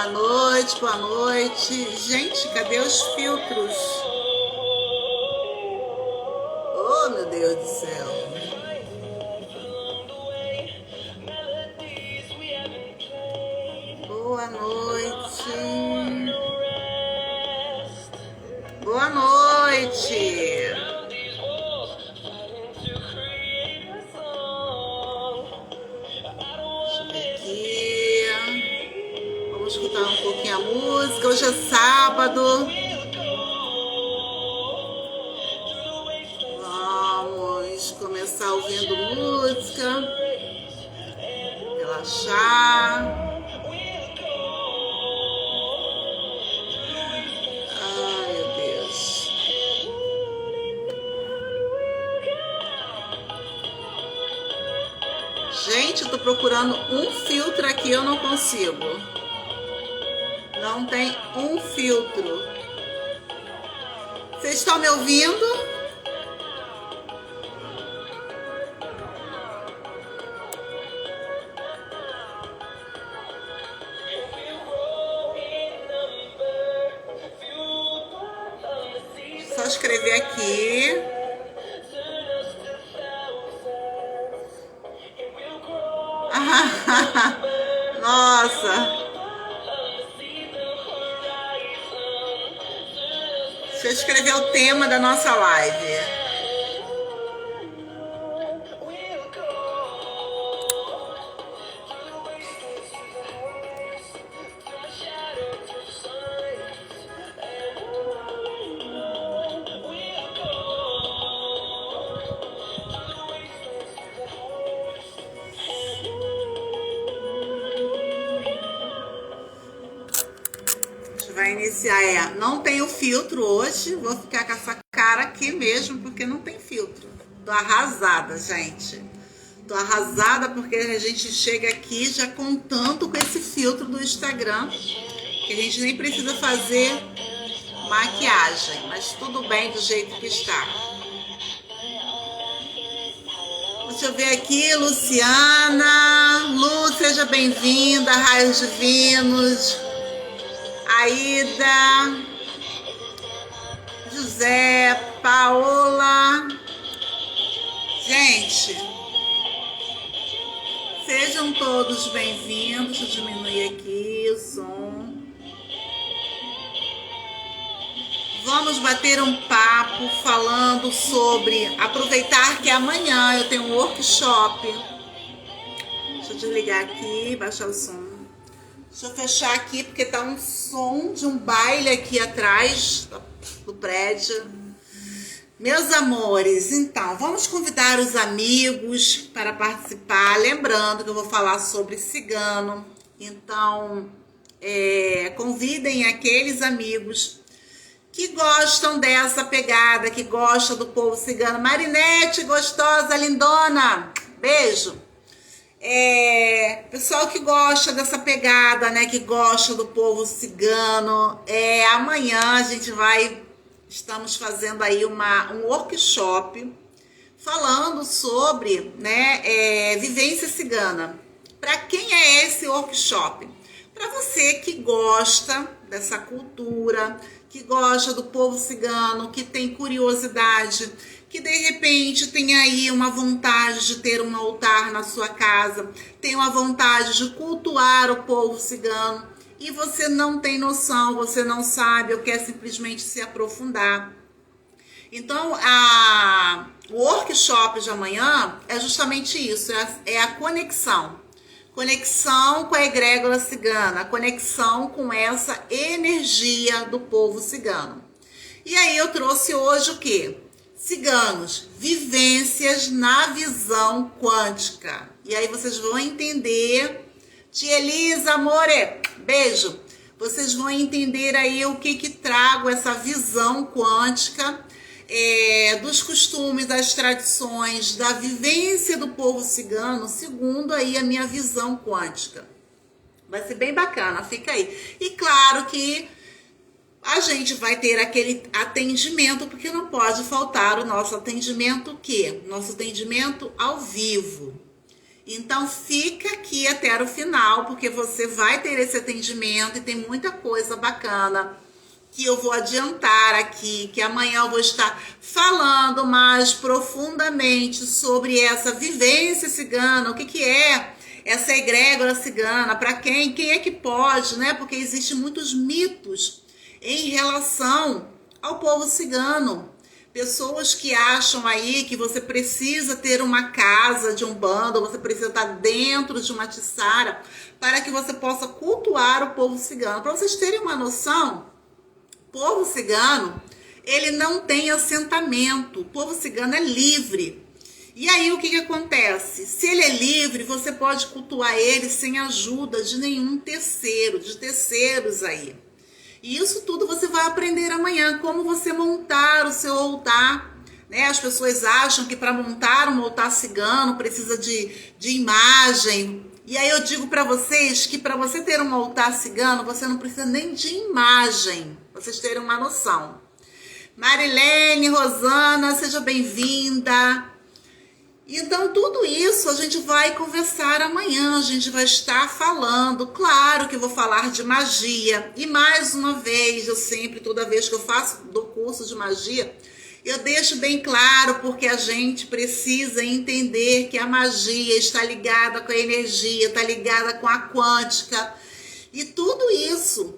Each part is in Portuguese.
Boa noite, boa noite. Gente, cadê os filtros? Oh, meu Deus do céu. Boa noite. Boa noite. Vamos escutar um pouquinho a música. Hoje é sábado. Vamos começar ouvindo música. Relaxar. Ai, meu Deus. Gente, eu tô procurando um filtro aqui, eu não consigo. Não tem um filtro. Vocês estão me ouvindo? Só escrever aqui. Nossa. Deixa eu escrever o tema da nossa live. Vai iniciar, não tenho filtro hoje, vou ficar com essa cara aqui mesmo, porque não tem filtro. Tô arrasada, gente. Tô arrasada porque a gente chega aqui já contando com esse filtro do Instagram, que a gente nem precisa fazer maquiagem, mas tudo bem do jeito que está. Deixa eu ver aqui, Luciana. Lu, seja bem-vinda, Raios Divinos. Aida, José, Paola. Gente, sejam todos bem-vindos. Deixa eu diminuir aqui o som. Vamos bater um papo falando sobre aproveitar que amanhã eu tenho um workshop. Deixa eu desligar aqui, baixar o som. Deixa eu fechar aqui porque tá um som de um baile aqui atrás do prédio. Meus amores, então, vamos convidar os amigos para participar. Lembrando que eu vou falar sobre cigano. Então, convidem aqueles amigos que gostam dessa pegada, que gostam do povo cigano. Marinete, gostosa, lindona, beijo. Pessoal que gosta dessa pegada, né, que gosta do povo cigano, amanhã a gente estamos fazendo aí um workshop falando sobre, né, vivência cigana. Para quem é esse workshop? Para você que gosta dessa cultura, que gosta do povo cigano, que tem curiosidade, que de repente tem aí uma vontade de ter um altar na sua casa, tem uma vontade de cultuar o povo cigano e você não tem noção, você não sabe ou quer simplesmente se aprofundar. Então, o workshop de amanhã é justamente isso, é a conexão. Conexão com a egrégora cigana, conexão com essa energia do povo cigano. E aí eu trouxe hoje o quê? Ciganos, vivências na visão quântica. E aí vocês vão entender. Tia Elisa, amore, beijo. Vocês vão entender aí o que trago essa visão quântica, dos costumes, das tradições, da vivência do povo cigano, segundo aí a minha visão quântica. Vai ser bem bacana, fica aí. E claro que a gente vai ter aquele atendimento, porque não pode faltar o nosso atendimento, o quê? Nosso atendimento ao vivo. Então fica aqui até o final, porque você vai ter esse atendimento e tem muita coisa bacana que eu vou adiantar aqui, que amanhã eu vou estar falando mais profundamente sobre essa vivência cigana, o que que é essa egrégora cigana, para quem é que pode, né? Porque existem muitos mitos em relação ao povo cigano. Pessoas que acham aí que você precisa ter uma casa de umbanda, você precisa estar dentro de uma tiçara para que você possa cultuar o povo cigano. Para vocês terem uma noção, o povo cigano, ele não tem assentamento. O povo cigano é livre. E aí o que acontece? Se ele é livre, você pode cultuar ele sem ajuda de nenhum terceiro, de terceiros aí. E isso tudo você vai aprender amanhã, como você montar o seu altar, né? As pessoas acham que para montar um altar cigano precisa de imagem. E aí eu digo para vocês que para você ter um altar cigano, você não precisa nem de imagem, pra vocês terem uma noção. Marilene, Rosana, seja bem-vinda. Então, tudo isso a gente vai conversar amanhã, a gente vai estar falando. Claro que eu vou falar de magia. E mais uma vez, eu sempre, toda vez que eu faço do curso de magia, eu deixo bem claro, porque a gente precisa entender que a magia está ligada com a energia, está ligada com a quântica. E tudo isso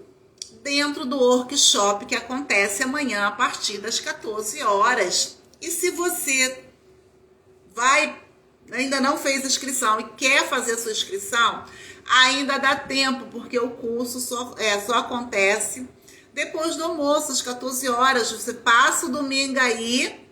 dentro do workshop que acontece amanhã a partir das 14 horas. E se você ainda não fez a inscrição e quer fazer a sua inscrição, ainda dá tempo, porque o curso só acontece depois do almoço, às 14 horas. Você passa o domingo aí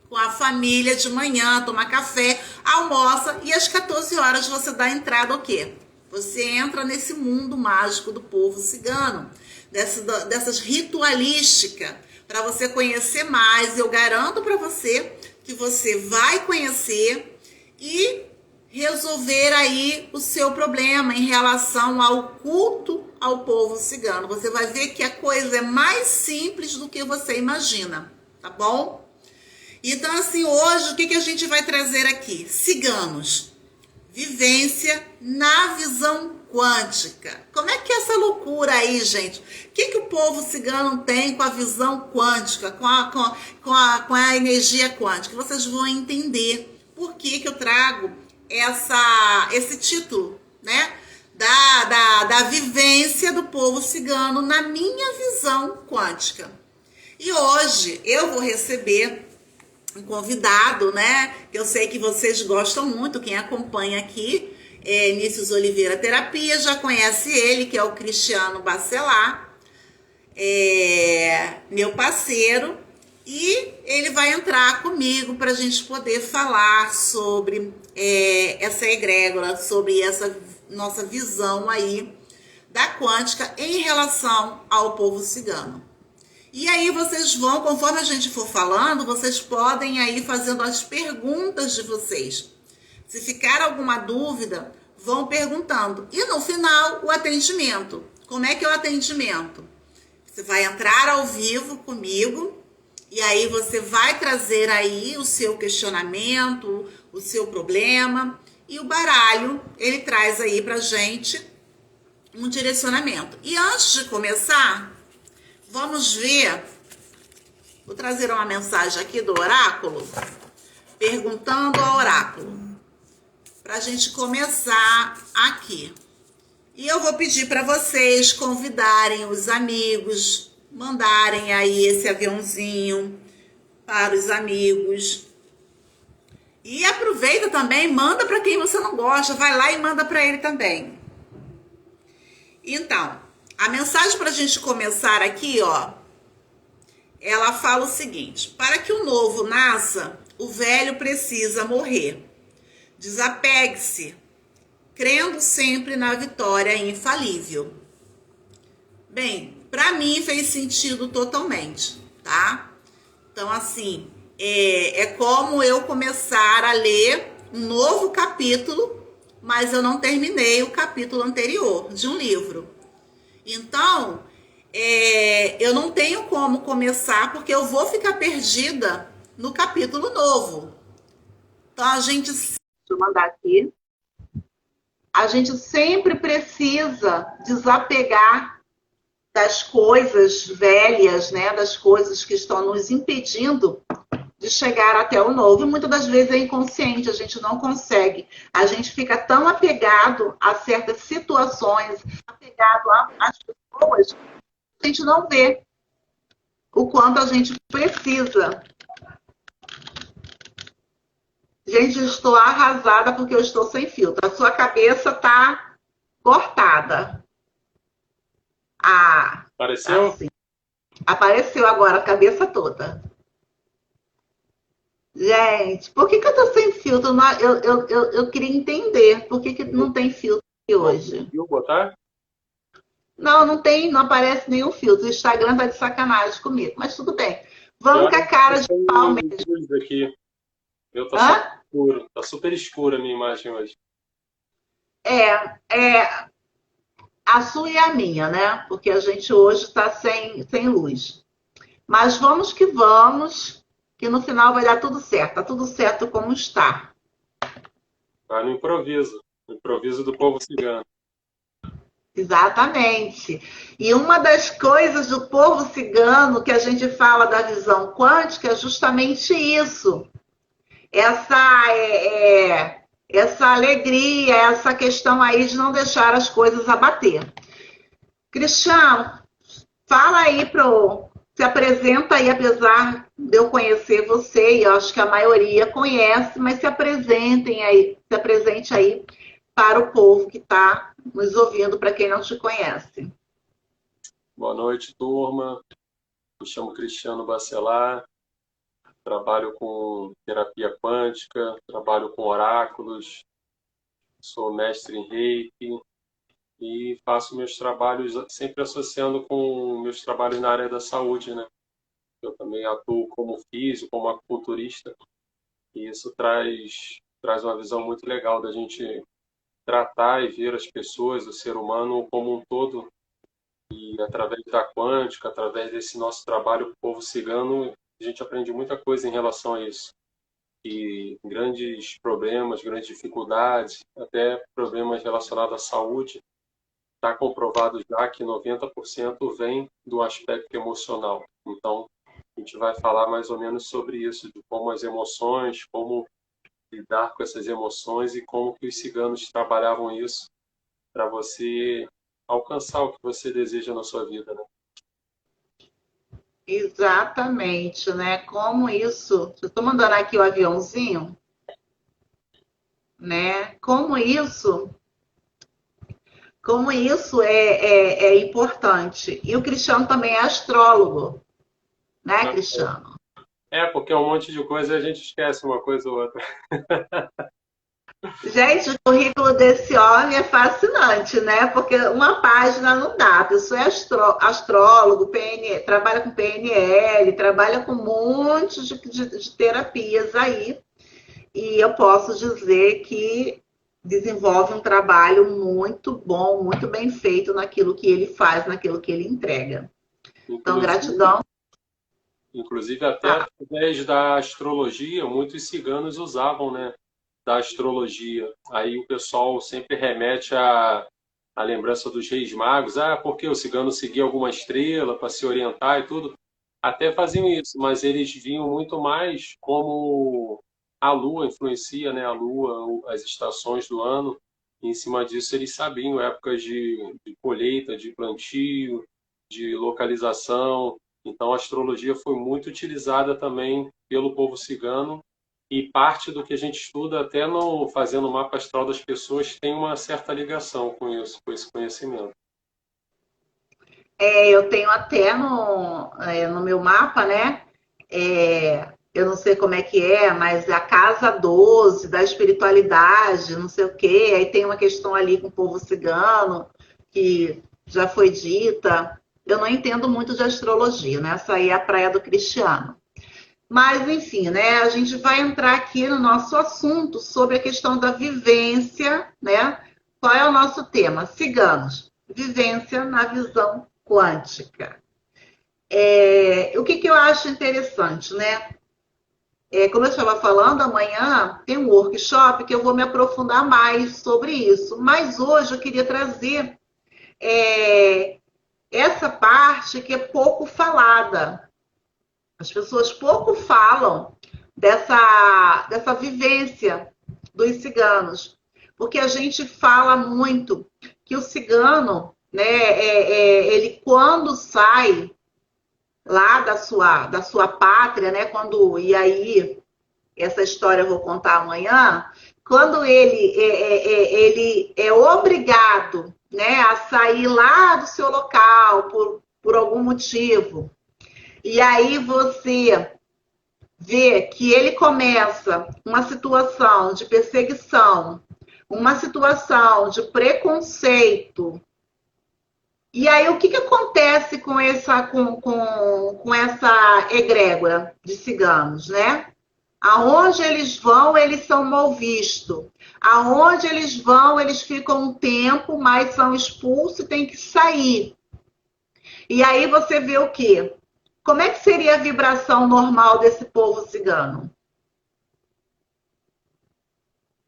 com a família de manhã, toma café, almoça, e às 14 horas você dá entrada ao quê? Você entra nesse mundo mágico do povo cigano, dessas ritualísticas, para você conhecer mais. Eu garanto para você que você vai conhecer e resolver aí o seu problema em relação ao culto ao povo cigano. Você vai ver que a coisa é mais simples do que você imagina, tá bom? Então, assim, hoje, o que a gente vai trazer aqui? Ciganos. Vivência na visão quântica. Como é que é essa loucura aí, gente? O que o povo cigano tem com a visão quântica, com a energia quântica? Vocês vão entender por que eu trago esse título, né? Da vivência do povo cigano na minha visão quântica. E hoje eu vou receber um convidado, né? Eu sei que vocês gostam muito, quem acompanha aqui Nícios Oliveira Terapia já conhece ele, que é o Cristiano Bacelar, meu parceiro, e ele vai entrar comigo para a gente poder falar sobre essa egrégora, sobre essa nossa visão aí da quântica em relação ao povo cigano. E aí vocês vão, conforme a gente for falando, vocês podem aí fazendo as perguntas de vocês. Se ficar alguma dúvida, vão perguntando. E no final, o atendimento. Como é que é o atendimento? Você vai entrar ao vivo comigo e aí você vai trazer aí o seu questionamento, o seu problema, e o baralho, ele traz aí pra gente um direcionamento. E antes de começar, vamos ver, vou trazer uma mensagem aqui do oráculo, perguntando ao oráculo, para a gente começar aqui. E eu vou pedir para vocês convidarem os amigos, mandarem aí esse aviãozinho para os amigos. E aproveita também, manda para quem você não gosta, vai lá e manda para ele também. Então, a mensagem para a gente começar aqui, ó, ela fala o seguinte: para que o novo nasça, o velho precisa morrer. Desapegue-se, crendo sempre na vitória infalível. Bem, para mim fez sentido totalmente, tá? Então, assim, é como eu começar a ler um novo capítulo, mas eu não terminei o capítulo anterior de um livro. Então, eu não tenho como começar, porque eu vou ficar perdida no capítulo novo. Então, deixa eu mandar aqui. A gente sempre precisa desapegar das coisas velhas, né? Das coisas que estão nos impedindo de chegar até o novo. E muitas das vezes é inconsciente, a gente não consegue. A gente fica tão apegado a certas situações, apegado às pessoas, a gente não vê o quanto a gente precisa. Gente, eu estou arrasada porque eu estou sem filtro. A sua cabeça está cortada. Ah, Apareceu? assim. Apareceu agora a cabeça toda. Gente, por que eu tô sem filtro? Eu queria entender por que não tem filtro aqui Não hoje. conseguiu botar? Não, não tem, não aparece nenhum filtro. O Instagram tá de sacanagem comigo, mas tudo bem. E Vamos com olha a que tá cara de pau sem mesmo. luz aqui. Eu tá super Hã? escuro. Tá super escura a minha imagem hoje. É a sua e a minha, né? Porque a gente hoje está sem luz. Mas vamos, que no final vai dar tudo certo. Tá tudo certo como está. Vai no improviso. No improviso do povo cigano. Exatamente. E uma das coisas do povo cigano que a gente fala da visão quântica é justamente isso. Essa alegria, essa questão aí de não deixar as coisas abater. Cristiano, fala aí se apresenta aí, apesar de eu conhecer você, e eu acho que a maioria conhece, mas se apresente aí para o povo que está nos ouvindo, para quem não te conhece. Boa noite, turma. Me chamo Cristiano Bacelar. Trabalho com terapia quântica, trabalho com oráculos, sou mestre em Reiki e faço meus trabalhos sempre associando com meus trabalhos na área da saúde, né? Eu também atuo como físico, como acupunturista, e isso traz uma visão muito legal da gente tratar e ver as pessoas, o ser humano como um todo, e através da quântica, através desse nosso trabalho com o povo cigano, a gente aprende muita coisa em relação a isso. E grandes problemas, grandes dificuldades, até problemas relacionados à saúde, está comprovado já que 90% vem do aspecto emocional. Então, a gente vai falar mais ou menos sobre isso, de como as emoções, como lidar com essas emoções e como que os ciganos trabalhavam isso para você alcançar o que você deseja na sua vida, né? Exatamente, né? Como isso. Eu estou mandando aqui o aviãozinho, né? Como isso é importante. E o Cristiano também é astrólogo, né, Cristiano? Porque um monte de coisa a gente esquece uma coisa ou outra. Gente, o currículo desse homem é fascinante, né? Porque uma página não dá. A pessoa é astrólogo, trabalha com PNL, trabalha com um monte de terapias aí. E eu posso dizer que desenvolve um trabalho muito bom, muito bem feito naquilo que ele faz, naquilo que ele entrega. Então, Inclusive, gratidão. inclusive até Tá? através da astrologia, muitos ciganos usavam, né, da astrologia. Aí o pessoal sempre remete à lembrança dos reis magos, porque o cigano seguia alguma estrela para se orientar e tudo. Até faziam isso, mas eles viam muito mais como a lua influencia, né, a lua, as estações do ano. E em cima disso eles sabiam épocas de colheita, de plantio, de localização. Então, a astrologia foi muito utilizada também pelo povo cigano e parte do que a gente estuda, até no fazendo o mapa astral das pessoas, tem uma certa ligação com isso, com esse conhecimento. Eu tenho até no meu mapa, né? Eu não sei como é que é, mas a casa 12 da espiritualidade, não sei o quê. Aí tem uma questão ali com o povo cigano, que já foi dita. Eu não entendo muito de astrologia, né? Essa aí é a praia do Cristiano. Mas, enfim, né? A gente vai entrar aqui no nosso assunto sobre a questão da vivência, né? Qual é o nosso tema? Ciganos. Vivência na visão quântica. O que eu acho interessante, né? Como eu estava falando, amanhã tem um workshop que eu vou me aprofundar mais sobre isso. Mas hoje eu queria trazer é, essa parte que é pouco falada. As pessoas pouco falam dessa vivência dos ciganos, porque a gente fala muito que o cigano, né, ele quando sai lá da sua pátria, né, e aí essa história eu vou contar amanhã, quando ele é obrigado, né, a sair lá do seu local por algum motivo, e aí você vê que ele começa uma situação de perseguição, uma situação de preconceito. E aí, o que acontece com essa egrégora de ciganos, né? Aonde eles vão, eles são mal vistos. Aonde eles vão, eles ficam um tempo, mas são expulsos e têm que sair. E aí você vê o quê? Como é que seria a vibração normal desse povo cigano?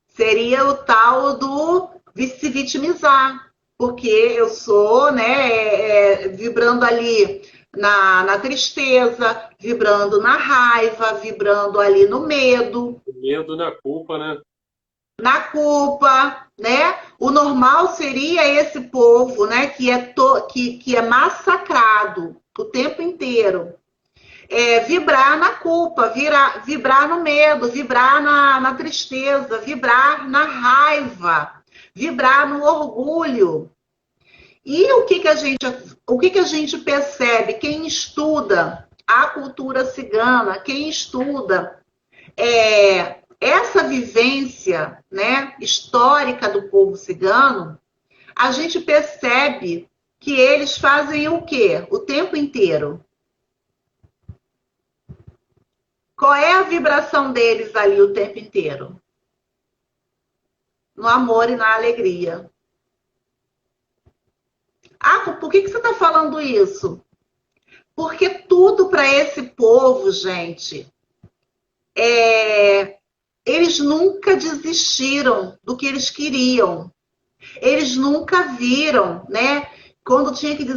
Seria o tal do se vitimizar, porque eu sou, né, vibrando ali na tristeza, vibrando na raiva, vibrando ali no medo, O medo na culpa, né? na culpa, né? O normal seria esse povo, né, que é massacrado o tempo inteiro. Vibrar na culpa, vibrar no medo, vibrar na tristeza, vibrar na raiva, vibrar no orgulho. E o que que a gente percebe? Quem estuda a cultura cigana, quem estuda essa vivência, né, histórica do povo cigano, a gente percebe que eles fazem o quê? O tempo inteiro. Qual é a vibração deles ali o tempo inteiro? No amor e na alegria. Ah, por que você está falando isso? Porque tudo para esse povo, gente, eles nunca desistiram do que eles queriam. Eles nunca viram, né? Quando tinha que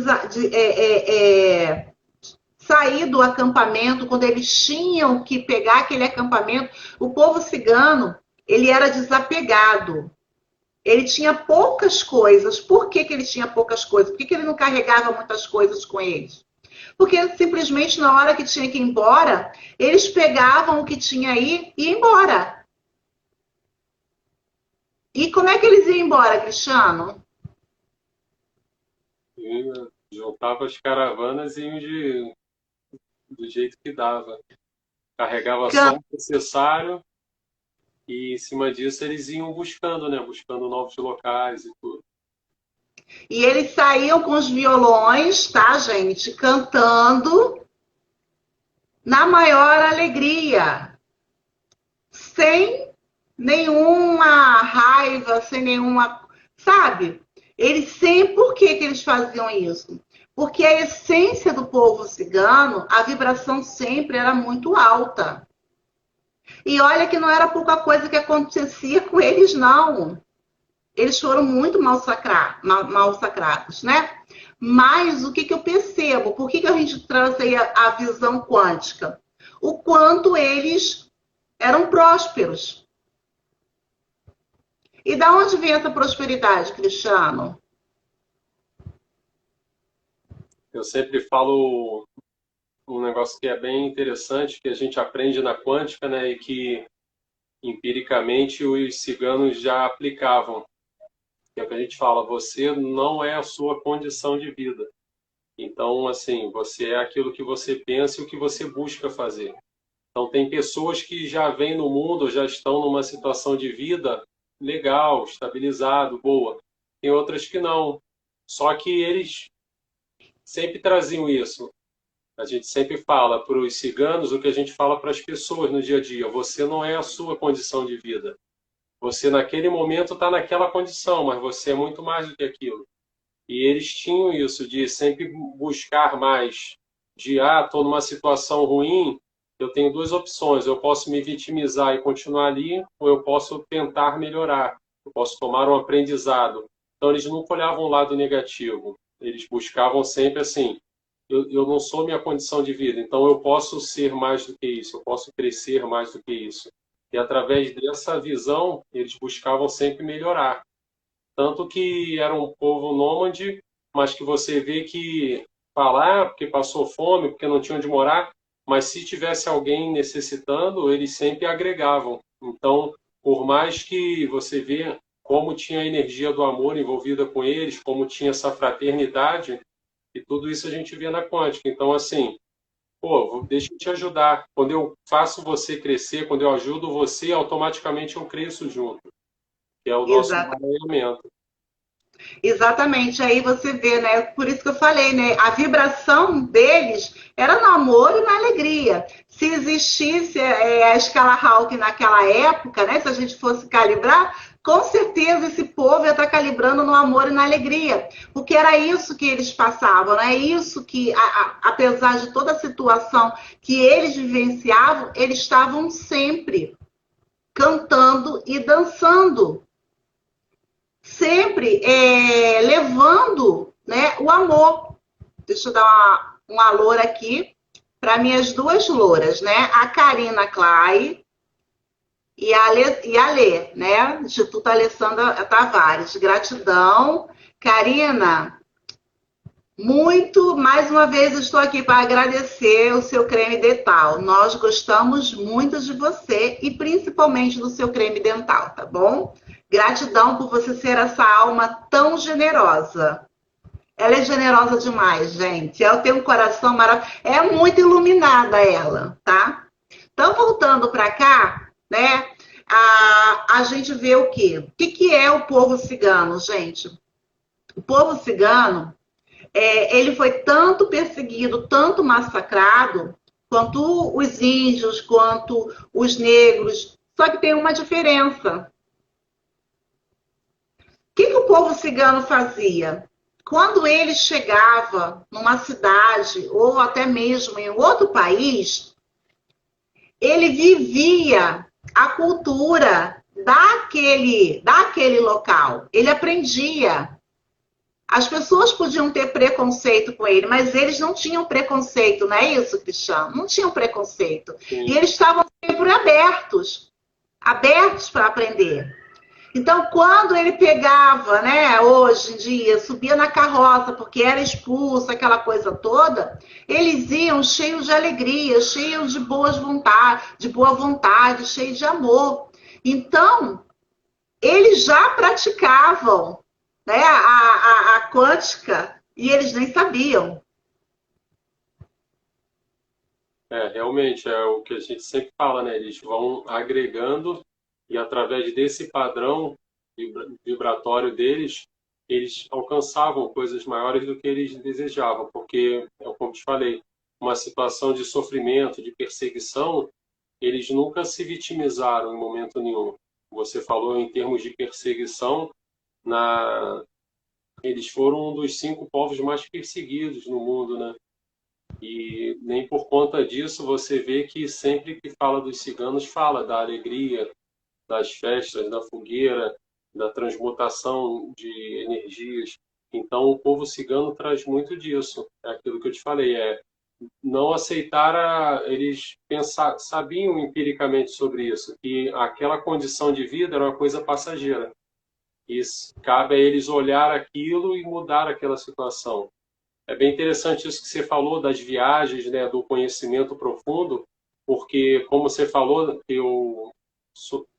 sair do acampamento, quando eles tinham que pegar aquele acampamento, o povo cigano, ele era desapegado. Ele tinha poucas coisas. Por que ele tinha poucas coisas? Por que ele não carregava muitas coisas com eles? Porque simplesmente na hora que tinha que ir embora, eles pegavam o que tinha aí e iam embora. E como é que eles iam embora, Cristiano? E juntava as caravanas e iam do jeito que dava. Carregava só o necessário e em cima disso eles iam buscando, né? Buscando novos locais e tudo. E eles saíam com os violões, tá, gente? Cantando na maior alegria, sem nenhuma raiva, sem nenhuma. Sabe? Eles sempre. Por que eles faziam isso? Porque a essência do povo cigano, a vibração sempre era muito alta. E olha que não era pouca coisa que acontecia com eles, não. Eles foram muito mal sacrados, né? Mas o que eu percebo? Por que a gente traz aí a visão quântica? O quanto eles eram prósperos. E da onde vem essa prosperidade, Cristiano? Eu sempre falo um negócio que é bem interessante, que a gente aprende na quântica, né? E que empiricamente os ciganos já aplicavam. Que é o que a gente fala, você não é a sua condição de vida. Então, assim, você é aquilo que você pensa e o que você busca fazer. Então, tem pessoas que já vêm no mundo, já estão numa situação de vida legal, estabilizado, boa. Tem outras que não. Só que eles sempre traziam isso. A gente sempre fala para os ciganos o que a gente fala para as pessoas no dia a dia. Você não é a sua condição de vida. Você, naquele momento, está naquela condição, mas você é muito mais do que aquilo. E eles tinham isso de sempre buscar mais, de, estou numa situação ruim, eu tenho duas opções. Eu posso me vitimizar e continuar ali, ou eu posso tentar melhorar. Eu posso tomar um aprendizado. Então, eles nunca olhavam o lado negativo. Eles buscavam sempre assim, eu não sou minha condição de vida, então eu posso ser mais do que isso, eu posso crescer mais do que isso. E através dessa visão, eles buscavam sempre melhorar. Tanto que era um povo nômade, mas que você vê que falar porque passou fome, porque não tinha onde morar, mas se tivesse alguém necessitando, eles sempre agregavam. Então, por mais que você vê como tinha a energia do amor envolvida com eles, como tinha essa fraternidade, e tudo isso a gente vê na quântica. Então, assim, pô, deixa eu te ajudar. Quando eu faço você crescer, quando eu ajudo você, automaticamente eu cresço junto, que é o nosso Exato. emaranhamento. Exatamente, aí você vê, né? Por isso que eu falei, né? A vibração deles era no amor e na alegria. Se existisse a escala Hawking naquela época, né? Se a gente fosse calibrar, com certeza esse povo ia estar calibrando no amor e na alegria, porque era isso que eles passavam, né? Isso que, apesar de toda a situação que eles vivenciavam, eles estavam sempre cantando e dançando, sempre levando, né, o amor. Deixa eu dar um alô aqui para minhas duas louras, né? A Karina Clay e a Lê, né? Instituto Alessandra Tavares. Gratidão. Karina, mais uma vez estou aqui para agradecer o seu creme dental. Nós gostamos muito de você e principalmente do seu creme dental, tá bom? Gratidão por você ser essa alma tão generosa. Ela é generosa demais, gente. Ela tem um coração maravilhoso. É muito iluminada ela, tá? Então, voltando para cá, né? A gente vê o quê? O que é o povo cigano, gente? O povo cigano, ele foi tanto perseguido, tanto massacrado, quanto os índios, quanto os negros. Só que tem uma diferença. O que o povo cigano fazia? Quando ele chegava numa cidade ou até mesmo em outro país, ele vivia a cultura daquele local. Ele aprendia. As pessoas podiam ter preconceito com ele, mas eles não tinham preconceito, não é isso, Cristiano? Não tinham preconceito. Sim. E eles estavam sempre abertos para aprender. Então, quando ele pegava, né, hoje em dia, subia na carroça porque era expulso, aquela coisa toda, eles iam cheios de alegria, cheios de boa vontade, cheios de amor. Então, eles já praticavam, né, a quântica e eles nem sabiam. Realmente, é o que a gente sempre fala, né? Eles vão agregando e através desse padrão vibratório deles, eles alcançavam coisas maiores do que eles desejavam, porque, como te falei, uma situação de sofrimento, de perseguição, eles nunca se vitimizaram em momento nenhum. Você falou em termos de perseguição, eles foram um dos 5 povos mais perseguidos no mundo, né? E nem por conta disso você vê que sempre que fala dos ciganos, fala da alegria, das festas, da fogueira, da transmutação de energias. Então, o povo cigano traz muito disso. É aquilo que eu te falei, não aceitar, eles sabiam empiricamente sobre isso, que aquela condição de vida era uma coisa passageira. E cabe a eles olhar aquilo e mudar aquela situação. É bem interessante isso que você falou das viagens, né, do conhecimento profundo, porque, como você falou, eu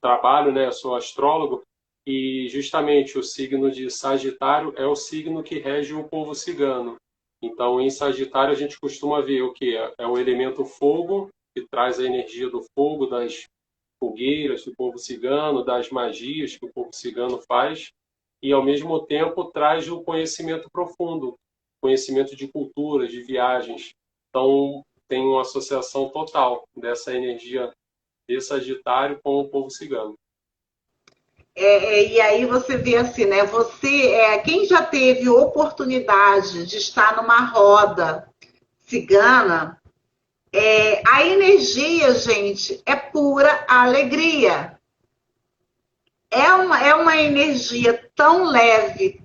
trabalho, né, sou astrólogo, e justamente o signo de Sagitário é o signo que rege o povo cigano. Então, em Sagitário, a gente costuma ver o que é o elemento fogo, que traz a energia do fogo, das fogueiras do povo cigano, das magias que o povo cigano faz, e, ao mesmo tempo, traz o conhecimento profundo, conhecimento de cultura, de viagens. Então, tem uma associação total dessa energia de Sagitário com o povo cigano. E aí você vê assim, né? Quem já teve oportunidade de estar numa roda cigana, A energia, gente, é pura alegria. É uma energia tão leve,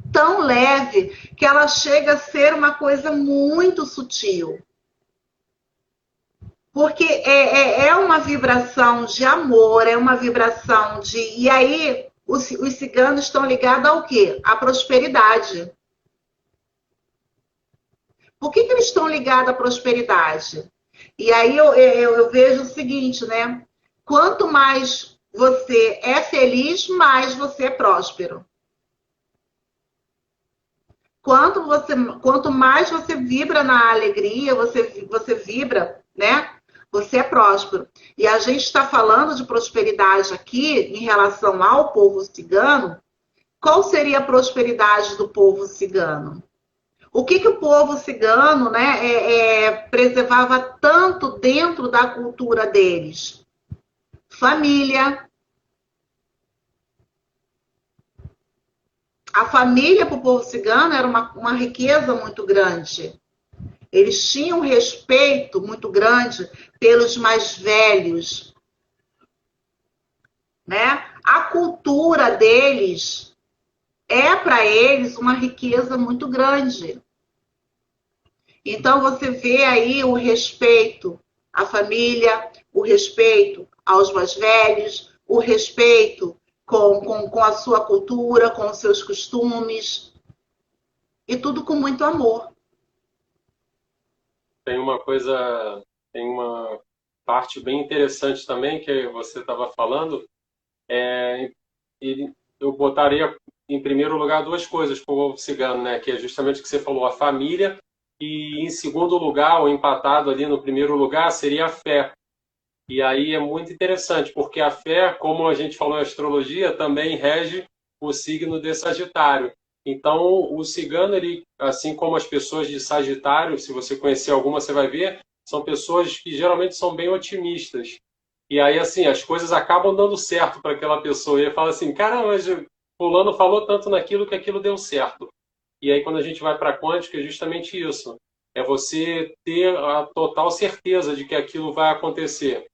que ela chega a ser uma coisa muito sutil. Porque é uma vibração de amor, é uma vibração de. E aí, os ciganos estão ligados ao quê? À prosperidade. Por que eles estão ligados à prosperidade? E aí eu vejo o seguinte, né? Quanto mais você é feliz, mais você é próspero. Quanto mais você vibra na alegria, você vibra, né? Você é próspero. E a gente está falando de prosperidade aqui em relação ao povo cigano. Qual seria a prosperidade do povo cigano? O que o povo cigano, né, preservava tanto dentro da cultura deles? Família. A família para o povo cigano era uma riqueza muito grande. Eles tinham um respeito muito grande pelos mais velhos, né? A cultura deles é para eles uma riqueza muito grande. Então você vê aí o respeito à família, o respeito aos mais velhos, o respeito com a sua cultura, com os seus costumes, e tudo com muito amor. Tem tem uma parte bem interessante também que você estava falando. É, eu botaria em primeiro lugar duas coisas para o povo cigano, né? Que é justamente o que você falou, a família, e em segundo lugar, ou empatado ali no primeiro lugar, seria a fé. E aí é muito interessante, porque a fé, como a gente falou em astrologia, também rege o signo de Sagitário. Então, o cigano, ele, assim como as pessoas de Sagitário, se você conhecer alguma, você vai ver, são pessoas que geralmente são bem otimistas. E aí, assim, as coisas acabam dando certo para aquela pessoa. E ele fala assim, cara, mas fulano falou tanto naquilo que aquilo deu certo. E aí, quando a gente vai para a quântica, é justamente isso. É você ter a total certeza de que aquilo vai acontecer.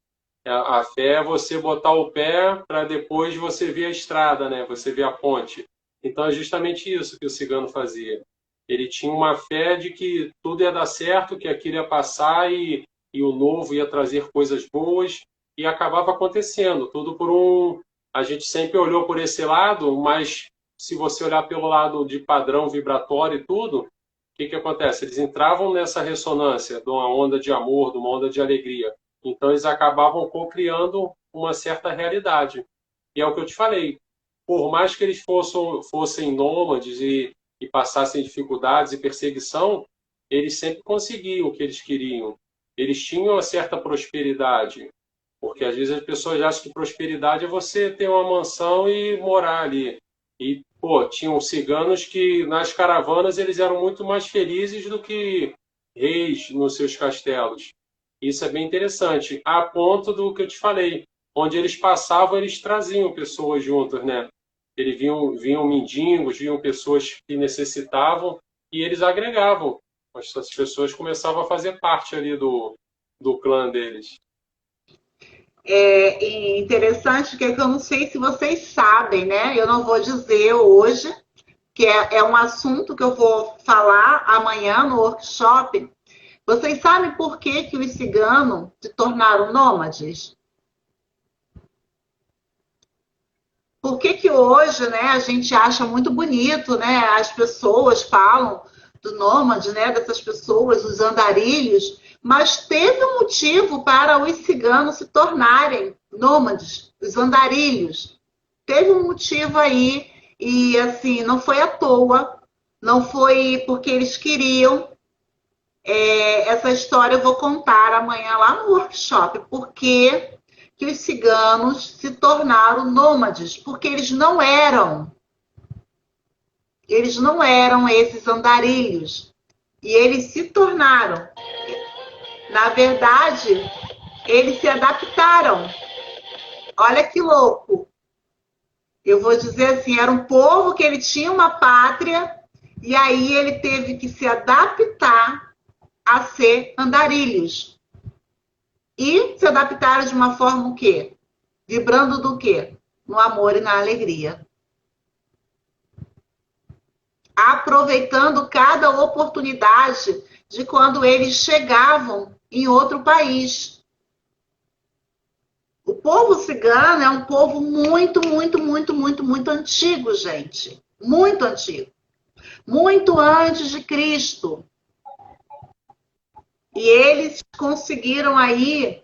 A fé é você botar o pé para depois você ver a estrada, né? Você ver a ponte. Então é justamente isso que o cigano fazia. Ele tinha uma fé de que tudo ia dar certo, que aquilo ia passar e o novo ia trazer coisas boas, e acabava acontecendo. Tudo por um. A gente sempre olhou por esse lado, mas se você olhar pelo lado de padrão vibratório e tudo, o que acontece? Eles entravam nessa ressonância de uma onda de amor, de uma onda de alegria. Então eles acabavam co-criando uma certa realidade. E é o que eu te falei. Por mais que eles fossem nômades e passassem dificuldades e perseguição, eles sempre conseguiam o que eles queriam. Eles tinham uma certa prosperidade. Porque às vezes as pessoas acham que prosperidade é você ter uma mansão e morar ali. E, pô, tinham ciganos que nas caravanas eles eram muito mais felizes do que reis nos seus castelos. Isso é bem interessante, a ponto do que eu te falei, onde eles passavam, eles traziam pessoas juntas, né? Eles viam mendigos, viam pessoas que necessitavam e eles agregavam. Essas pessoas começavam a fazer parte ali do clã deles. É interessante que eu não sei se vocês sabem, né? Eu não vou dizer hoje, que é um assunto que eu vou falar amanhã no workshop. Vocês sabem por que os ciganos se tornaram nômades? Por que hoje, né, a gente acha muito bonito, né? As pessoas falam do nômade, né? Dessas pessoas, os andarilhos, mas teve um motivo para os ciganos se tornarem nômades, os andarilhos. Teve um motivo aí, e assim, não foi à toa, não foi porque eles queriam. Essa história eu vou contar amanhã lá no workshop, porque que os ciganos se tornaram nômades, porque eles não eram esses andarilhos, e eles se tornaram. Na verdade, eles se adaptaram. Olha que louco. Eu vou dizer assim, era um povo que ele tinha uma pátria, e aí ele teve que se adaptar a ser andarilhos. E se adaptaram de uma forma o quê? Vibrando do quê? No amor e na alegria. Aproveitando cada oportunidade de quando eles chegavam em outro país. O povo cigano é um povo muito, muito, muito, muito, muito antigo, gente. Muito antigo. Muito antes de Cristo. E eles conseguiram aí,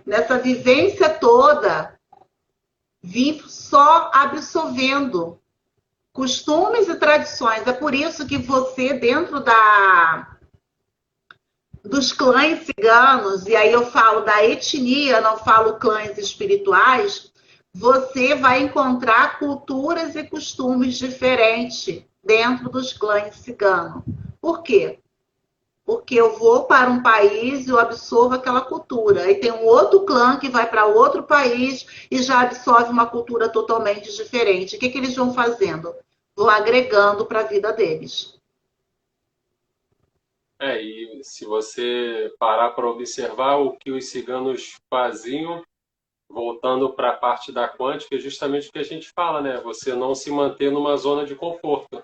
nessa vivência toda, vir só absorvendo costumes e tradições. É por isso que você, dentro dos clãs ciganos, e aí eu falo da etnia, não falo clãs espirituais, você vai encontrar culturas e costumes diferentes dentro dos clãs ciganos. Por quê? Porque eu vou para um país e eu absorvo aquela cultura. Aí tem um outro clã que vai para outro país e já absorve uma cultura totalmente diferente. O que, que eles vão fazendo? Vão agregando para a vida deles. E se você parar para observar o que os ciganos faziam, voltando para a parte da quântica, é justamente o que a gente fala, né? Você não se manter numa zona de conforto.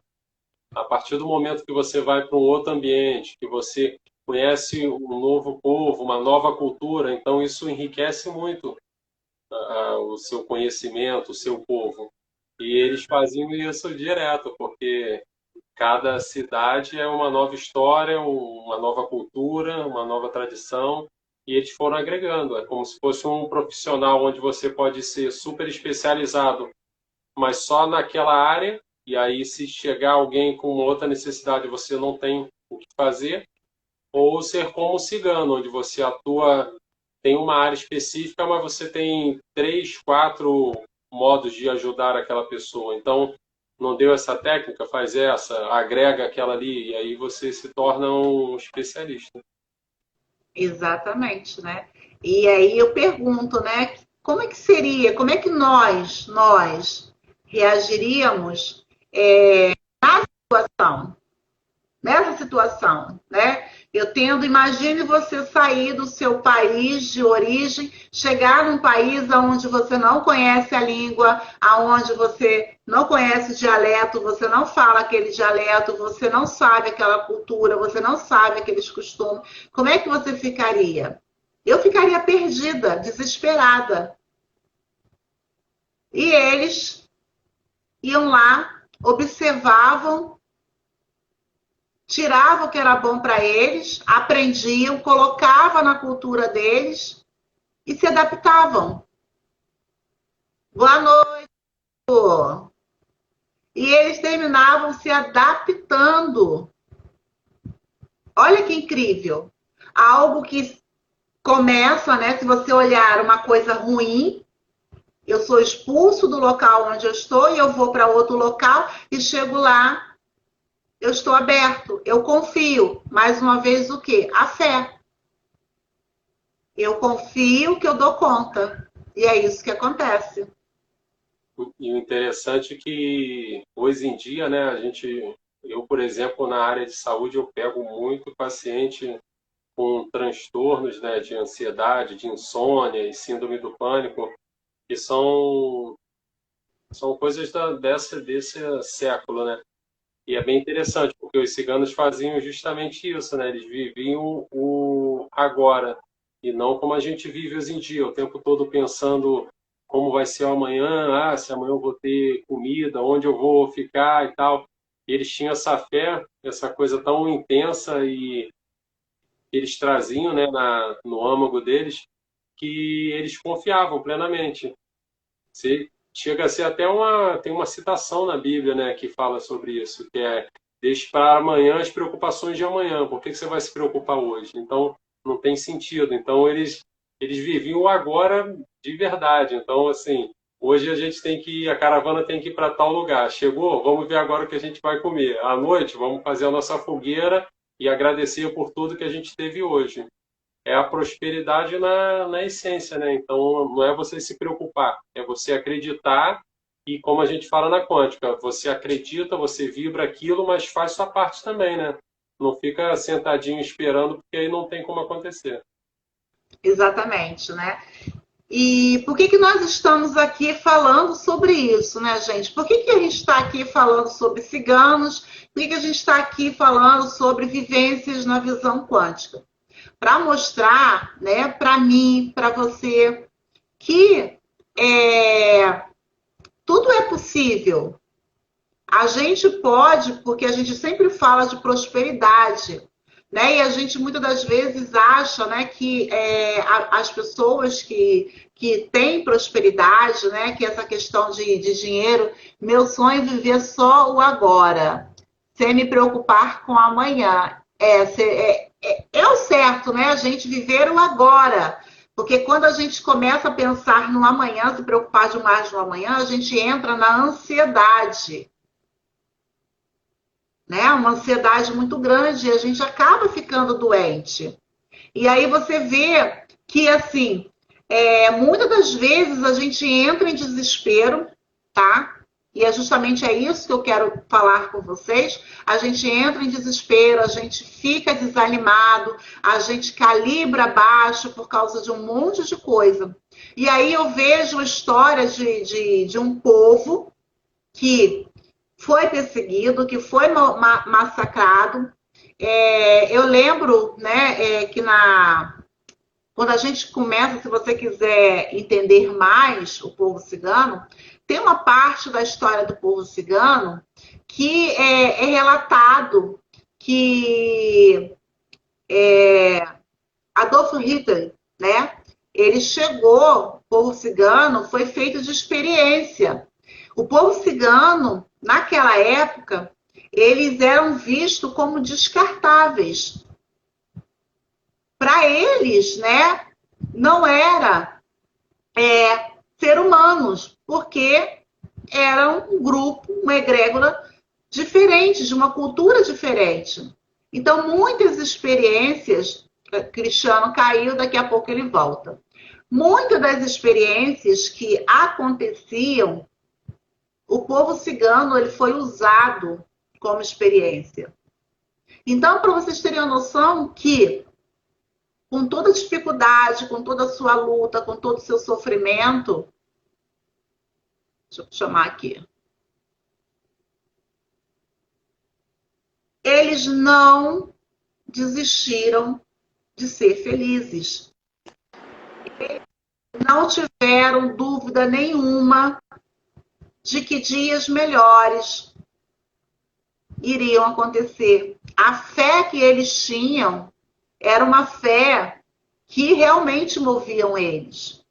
A partir do momento que você vai para um outro ambiente, que você conhece um novo povo, uma nova cultura, então isso enriquece muito o seu conhecimento, o seu povo. E eles faziam isso direto, porque cada cidade é uma nova história, uma nova cultura, uma nova tradição, e eles foram agregando. É como se fosse um profissional onde você pode ser super especializado, mas só naquela área, e aí se chegar alguém com outra necessidade, você não tem o que fazer, ou ser como o cigano, onde você atua, tem uma área específica, mas você tem três, quatro modos de ajudar aquela pessoa. Então, não deu essa técnica, faz essa, agrega aquela ali, e aí você se torna um especialista. Exatamente, né? E aí eu pergunto, né? Como é que seria, como é que nós reagiríamos situação, nessa situação, né? Eu tendo, imagine você sair do seu país de origem, chegar num país onde você não conhece a língua, aonde você não conhece o dialeto, você não fala aquele dialeto, você não sabe aquela cultura, você não sabe aqueles costumes. Como é que você ficaria? Eu ficaria perdida, desesperada. E eles iam lá, observavam, tirava o que era bom para eles, aprendiam, colocava na cultura deles e se adaptavam. Boa noite! E eles terminavam se adaptando. Olha que incrível. Algo que começa, né? Se você olhar uma coisa ruim, eu sou expulso do local onde eu estou e eu vou para outro local e chego lá. Eu estou aberto, eu confio. Mais uma vez, o quê? A fé. Eu confio que eu dou conta. E é isso que acontece. E o interessante é que hoje em dia, né, eu, por exemplo, na área de saúde, eu pego muito paciente com transtornos, né, de ansiedade, de insônia e síndrome do pânico, que são coisas desse século, né? E é bem interessante, porque os ciganos faziam justamente isso, né? Eles viviam o agora, e não como a gente vive hoje em dia, o tempo todo pensando como vai ser o amanhã, se amanhã eu vou ter comida, onde eu vou ficar e tal. E eles tinham essa fé, essa coisa tão intensa e eles traziam, né, no âmago deles, que eles confiavam plenamente. Chega a ser até tem uma citação na Bíblia, né, que fala sobre isso, que é: deixe para amanhã as preocupações de amanhã. Por que você vai se preocupar hoje? Então, não tem sentido. Então, eles viviam o agora de verdade. Então, assim, hoje a caravana tem que ir para tal lugar. Chegou? Vamos ver agora o que a gente vai comer. À noite, vamos fazer a nossa fogueira e agradecer por tudo que a gente teve hoje. É a prosperidade na essência, né? Então, não é você se preocupar, é você acreditar e, como a gente fala na quântica, você acredita, você vibra aquilo, mas faz sua parte também, né? Não fica sentadinho esperando, porque aí não tem como acontecer. Exatamente, né? E por que que nós estamos aqui falando sobre isso, né, gente? Por que que a gente está aqui falando sobre ciganos? Por que que a gente está aqui falando sobre vivências na visão quântica? Para mostrar, né, para mim, para você, que é, tudo é possível. A gente pode, porque a gente sempre fala de prosperidade, né? E a gente muitas das vezes acha, né, que as pessoas que têm prosperidade, né, que essa questão de dinheiro, meu sonho é viver só o agora, sem me preocupar com amanhã. É o certo, né? A gente viver o agora. Porque quando a gente começa a pensar no amanhã, se preocupar demais no amanhã, a gente entra na ansiedade, né? Uma ansiedade muito grande e a gente acaba ficando doente. E aí você vê que, assim, muitas das vezes a gente entra em desespero, tá? E é justamente isso que eu quero falar com vocês. A gente entra em desespero, a gente fica desanimado, a gente calibra baixo por causa de um monte de coisa. E aí eu vejo a história de um povo que foi perseguido, que foi massacrado. Eu lembro, né, que quando a gente começa, se você quiser entender mais o povo cigano, tem uma parte da história do povo cigano que é relatado que Adolf Hitler, né, ele chegou, o povo cigano foi feito de experiência. O povo cigano, naquela época, eles eram vistos como descartáveis. Para eles, né, não era ser humanos, porque eram um grupo, uma egrégora diferente, de uma cultura diferente. Então, muitas experiências, Cristiano caiu, daqui a pouco ele volta. Muitas das experiências que aconteciam, o povo cigano ele foi usado como experiência. Então, para vocês terem a noção que, com toda a dificuldade, com toda a sua luta, com todo o seu sofrimento, deixa eu chamar aqui, eles não desistiram de ser felizes. Não tiveram dúvida nenhuma de que dias melhores iriam acontecer. A fé que eles tinham era uma fé que realmente moviam eles.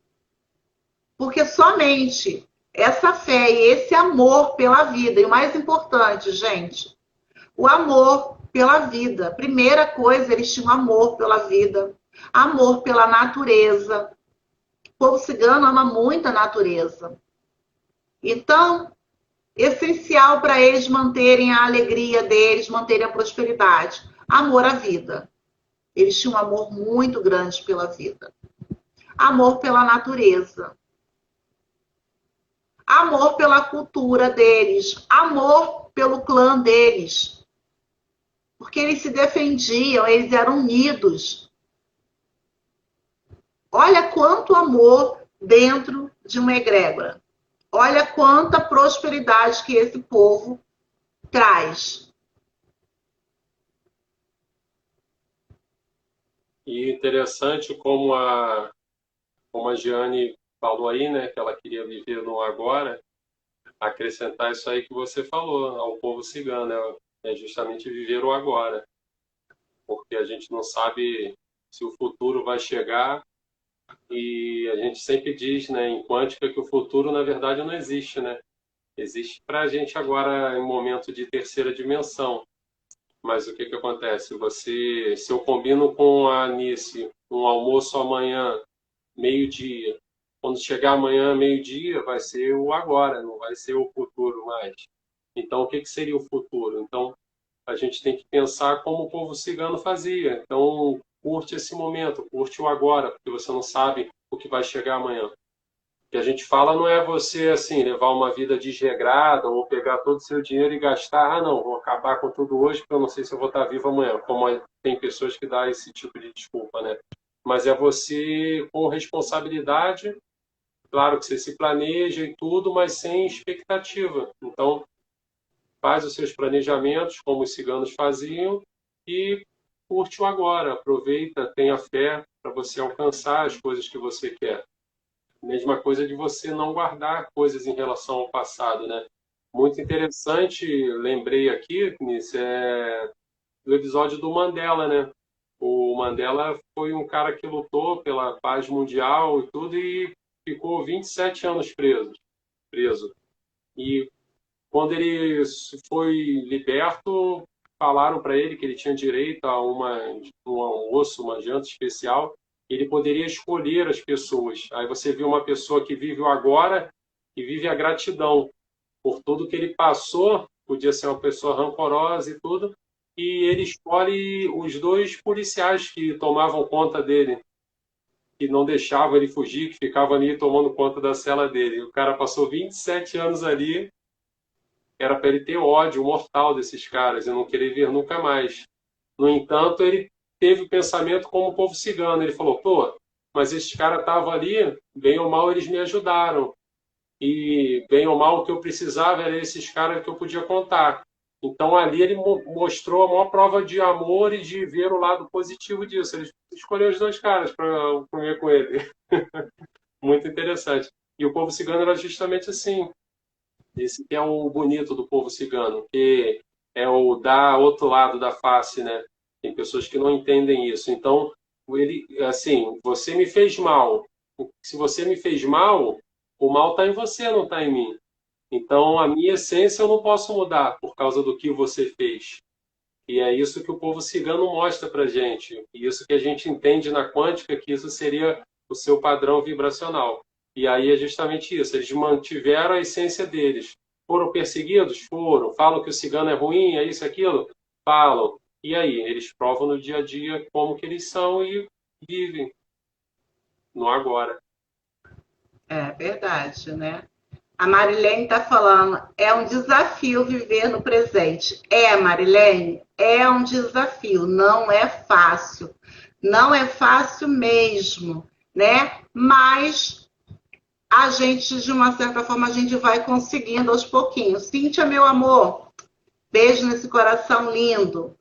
Porque somente essa fé e esse amor pela vida, e o mais importante, gente, o amor pela vida. Primeira coisa, eles tinham amor pela vida, amor pela natureza. O povo cigano ama muito a natureza. Então, essencial para eles manterem a alegria deles, manterem a prosperidade. Amor à vida. Eles tinham um amor muito grande pela vida. Amor pela natureza. Amor pela cultura deles. Amor pelo clã deles. Porque eles se defendiam, eles eram unidos. Olha quanto amor dentro de uma egrégora. Olha quanta prosperidade que esse povo traz. E interessante como a Giane falou aí, né, que ela queria viver no agora, acrescentar isso aí que você falou ao povo cigano, né, é justamente viver o agora, porque a gente não sabe se o futuro vai chegar e a gente sempre diz, né, em quântica que o futuro na verdade não existe, né? Existe para a gente agora em momento de terceira dimensão. Mas o que que acontece? Se eu combino com a Anice um almoço amanhã, meio-dia, quando chegar amanhã, meio-dia, vai ser o agora, não vai ser o futuro mais. Então, o que que seria o futuro? Então, a gente tem que pensar como o povo cigano fazia. Então, curte esse momento, curte o agora, porque você não sabe o que vai chegar amanhã. O que a gente fala não é você assim levar uma vida desregrada ou pegar todo o seu dinheiro e gastar. Ah, não, vou acabar com tudo hoje porque eu não sei se eu vou estar vivo amanhã. Como tem pessoas que dão esse tipo de desculpa, né? mas é você com responsabilidade. Claro que você se planeja e tudo, mas sem expectativa. Então, faz os seus planejamentos, como os ciganos faziam, e curte o agora. Aproveita, tenha fé para você alcançar as coisas que você quer. Mesma coisa de você não guardar coisas em relação ao passado, né? Muito interessante, lembrei aqui, Nisso, do episódio do Mandela, né? O Mandela foi um cara que lutou pela paz mundial e tudo e ficou 27 anos preso. E quando ele foi liberto, falaram para ele que ele tinha direito a um almoço, uma janta especial. Ele poderia escolher as pessoas. Aí você vê uma pessoa que vive o agora e vive a gratidão por tudo que ele passou. Podia ser uma pessoa rancorosa e tudo. E ele escolhe os dois policiais que tomavam conta dele, que não deixavam ele fugir, que ficavam ali tomando conta da cela dele. O cara passou 27 anos ali, era para ele ter ódio mortal desses caras e não querer ver nunca mais. No entanto, ele teve o pensamento como o povo cigano. Ele falou, pô, mas esses caras estavam ali, bem ou mal eles me ajudaram. E bem ou mal o que eu precisava era esses caras que eu podia contar. Então ali ele mostrou a maior prova de amor e de ver o lado positivo disso. Ele escolheu os dois caras para comer com ele. Muito interessante. E o povo cigano era justamente assim. Esse que é o bonito do povo cigano, que é o da outro lado da face, né? Tem pessoas que não entendem isso. Então, ele, assim, você me fez mal. Se você me fez mal, o mal está em você, não está em mim. Então, a minha essência eu não posso mudar por causa do que você fez. E é isso que o povo cigano mostra para gente. E isso que a gente entende na quântica, que isso seria o seu padrão vibracional. E aí é justamente isso. Eles mantiveram a essência deles. Foram perseguidos? Foram. Falam que o cigano é ruim, é isso, aquilo? Falam. E aí? Eles provam no dia a dia como que eles são e vivem no agora. É verdade, né? A Marilene está falando, é um desafio viver no presente. É, Marilene, é um desafio, não é fácil. Não é fácil mesmo, né? Mas a gente, de uma certa forma, a gente vai conseguindo aos pouquinhos. Cíntia, meu amor, beijo nesse coração lindo,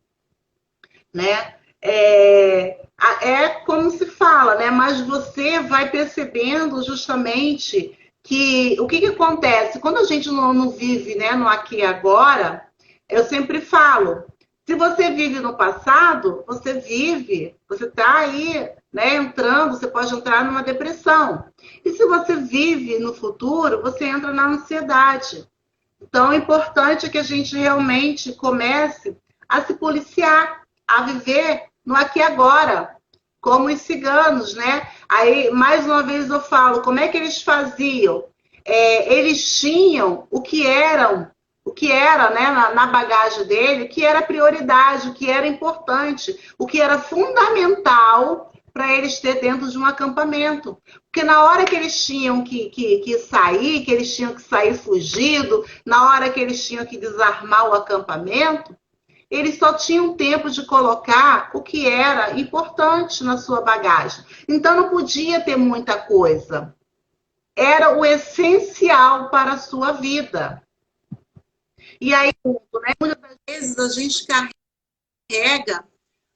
né? É como se fala, né? Mas você vai percebendo justamente que o que acontece quando a gente não vive, né, no aqui e agora. Eu sempre falo, se você vive no passado, você está aí, né, entrando, você pode entrar numa depressão. E se você vive no futuro, você entra na ansiedade. Então, é importante que a gente realmente comece a se policiar, a viver no aqui e agora, como os ciganos, né? Aí, mais uma vez eu falo, como é que eles faziam? Eles tinham o que era, né, na bagagem dele, o que era prioridade, o que era importante, o que era fundamental para eles ter dentro de um acampamento. Porque na hora que eles tinham que sair, que eles tinham que sair fugido, na hora que eles tinham que desarmar o acampamento, eles só tinham tempo de colocar o que era importante na sua bagagem. Então não podia ter muita coisa. Era o essencial para a sua vida. E aí, né, muitas das vezes a gente carrega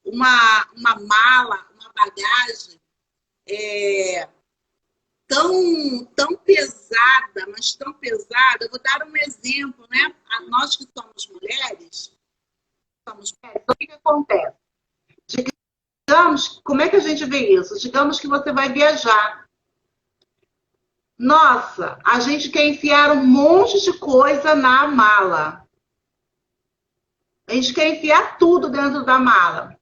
uma mala, uma bagagem tão pesada, mas tão pesada. Eu vou dar um exemplo, né? Nós que somos mulheres, o que acontece? Digamos, como é que a gente vê isso? Digamos que você vai viajar. Nossa, a gente quer enfiar um monte de coisa na mala. A gente quer enfiar tudo dentro da mala.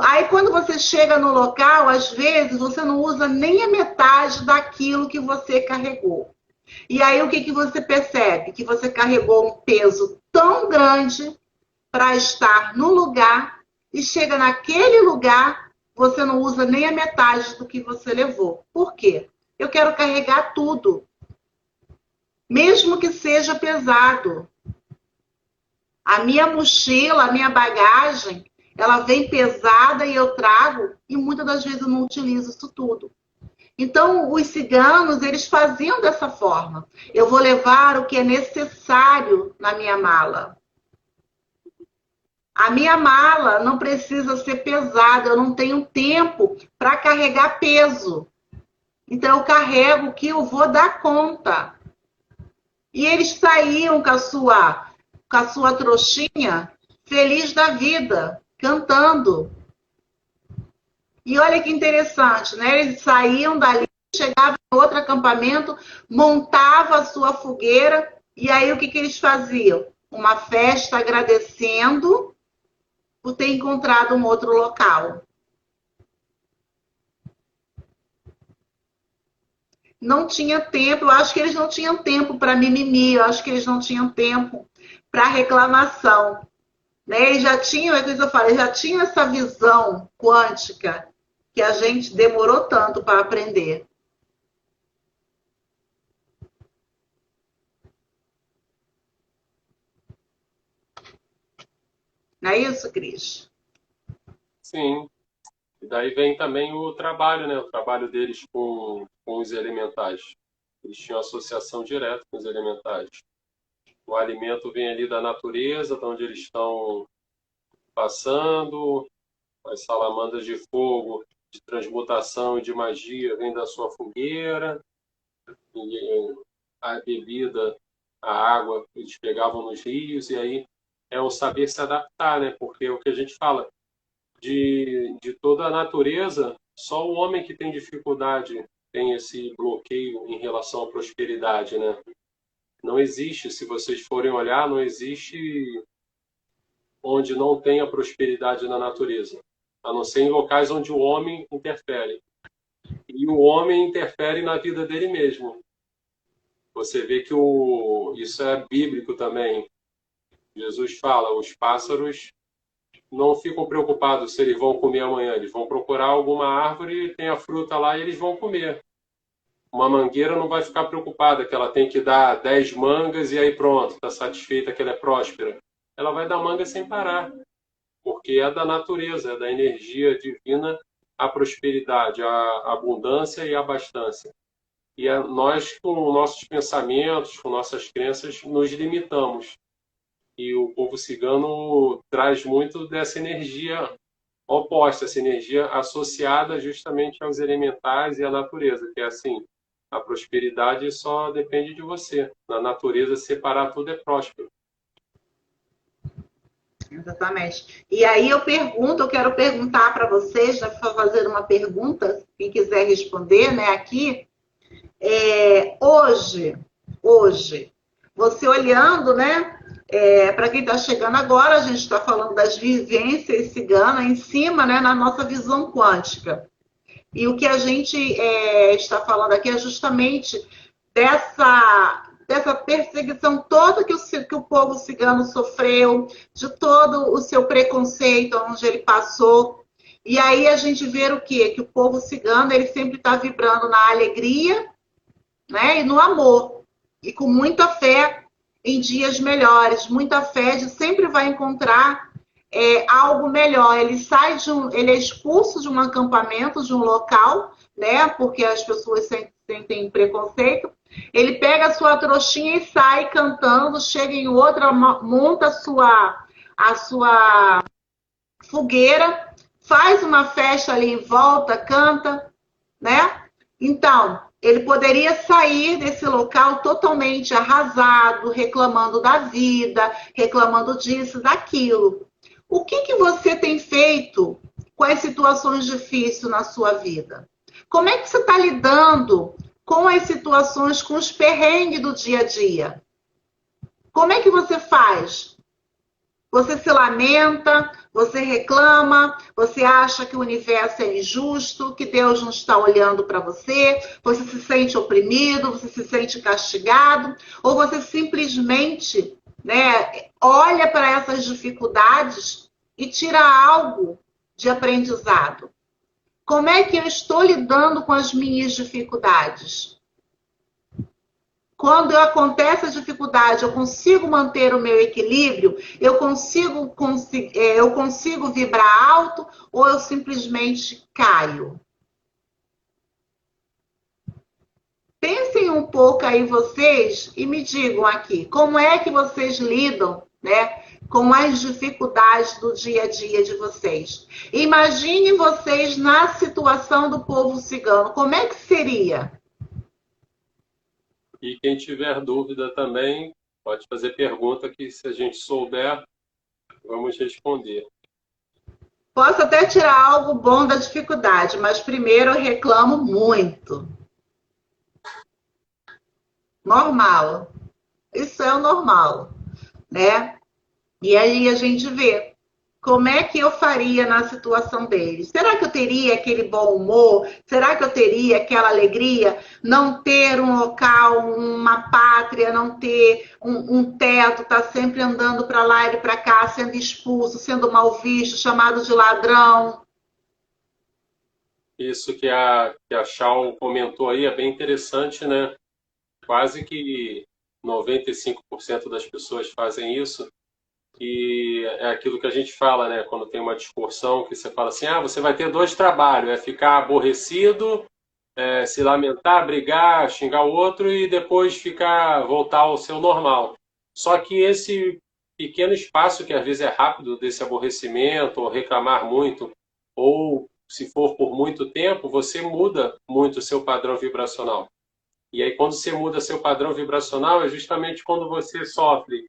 Aí quando você chega no local, às vezes você não usa nem a metade daquilo que você carregou. E aí o que você percebe? Que você carregou um peso tão grande para estar no lugar e chega naquele lugar, você não usa nem a metade do que você levou. Por quê? Eu quero carregar tudo, mesmo que seja pesado. A minha mochila, a minha bagagem, ela vem pesada e eu trago, e muitas das vezes eu não utilizo isso tudo. Então, os ciganos, eles faziam dessa forma. Eu vou levar o que é necessário na minha mala. A minha mala não precisa ser pesada, eu não tenho tempo para carregar peso. Então, eu carrego o que eu vou dar conta. E eles saíam com a sua trouxinha, feliz da vida, cantando. E olha que interessante, né? Eles saíam dali, chegavam em outro acampamento, montavam a sua fogueira, e aí o que eles faziam? Uma festa agradecendo por ter encontrado um outro local. Não tinha tempo, eu acho que eles não tinham tempo para mimimi, eu acho que eles não tinham tempo para reclamação. Né? Eles já tinham, é isso que eu falei, já tinham essa visão quântica que a gente demorou tanto para aprender. Não é isso, Cris? Sim. E daí vem também o trabalho, né? O trabalho deles com os elementais. Eles tinham associação direta com os elementais. O alimento vem ali da natureza, de onde eles estão passando, as salamandras de fogo, de transmutação e de magia, vem da sua fogueira, e a bebida, a água, eles pegavam nos rios, e aí é o saber se adaptar, né? Porque é o que a gente fala, de toda a natureza, só o homem que tem dificuldade tem esse bloqueio em relação à prosperidade, né? Não existe, se vocês forem olhar, não existe onde não tenha prosperidade na natureza, a não ser em locais onde o homem interfere. E o homem interfere na vida dele mesmo. Você vê que isso é bíblico também. Jesus fala, os pássaros não ficam preocupados se eles vão comer amanhã. Eles vão procurar alguma árvore, tem a fruta lá e eles vão comer. Uma mangueira não vai ficar preocupada que ela tem que dar 10 mangas e aí pronto, está satisfeita que ela é próspera. Ela vai dar manga sem parar, porque é da natureza, é da energia divina a prosperidade, a abundância e a abastança. E nós, com nossos pensamentos, com nossas crenças, nos limitamos. E o povo cigano traz muito dessa energia oposta, essa energia associada justamente aos elementais e à natureza, que é assim, a prosperidade só depende de você. Na natureza, separar tudo é próspero. Exatamente. E aí eu quero perguntar para vocês, já fazer uma pergunta, quem quiser responder, né, aqui. Hoje, você olhando, né, para quem está chegando agora, a gente está falando das vivências ciganas em cima, né, na nossa visão quântica. E o que a gente está falando aqui é justamente dessa perseguição toda que o povo cigano sofreu, de todo o seu preconceito, onde ele passou. E aí a gente vê o quê? Que o povo cigano ele sempre está vibrando na alegria, né, e no amor. E com muita fé em dias melhores, muita fé de sempre vai encontrar algo melhor. Ele é expulso de um acampamento, de um local, né, porque as pessoas sentem preconceito. Ele pega a sua trouxinha e sai cantando, chega em outra, monta a sua fogueira, faz uma festa ali em volta, canta, né? Então, ele poderia sair desse local totalmente arrasado, reclamando da vida, reclamando disso, daquilo. O que você tem feito com as situações difíceis na sua vida? Como é que você está lidando com as situações, com os perrengues do dia a dia? Como é que você faz? Você se lamenta, você reclama, você acha que o universo é injusto, que Deus não está olhando para você, você se sente oprimido, você se sente castigado, ou você simplesmente, né, olha para essas dificuldades e tira algo de aprendizado. Como é que eu estou lidando com as minhas dificuldades? Quando acontece a dificuldade, eu consigo manter o meu equilíbrio, eu consigo vibrar alto ou eu simplesmente caio? Pensem um pouco aí vocês e me digam aqui, como é que vocês lidam, né, com as dificuldades do dia a dia de vocês. Imagine vocês na situação do povo cigano, como é que seria? E quem tiver dúvida também, pode fazer pergunta que se a gente souber, vamos responder. Posso até tirar algo bom da dificuldade, mas primeiro eu reclamo muito. Normal. Isso é o normal, né? E aí a gente vê como é que eu faria na situação deles. Será que eu teria aquele bom humor? Será que eu teria aquela alegria? Não ter um local, uma pátria, não ter um teto, tá sempre andando para lá e para cá, sendo expulso, sendo mal visto, chamado de ladrão. Isso que a Chal comentou aí é bem interessante, né? Quase que 95% das pessoas fazem isso. E é aquilo que a gente fala, né? Quando tem uma discussão, que você fala assim, você vai ter dois trabalhos, é ficar aborrecido, se lamentar, brigar, xingar o outro e depois voltar ao seu normal. Só que esse pequeno espaço, que às vezes é rápido, desse aborrecimento, ou reclamar muito, ou se for por muito tempo, você muda muito o seu padrão vibracional. E aí, quando você muda seu padrão vibracional, é justamente quando você sofre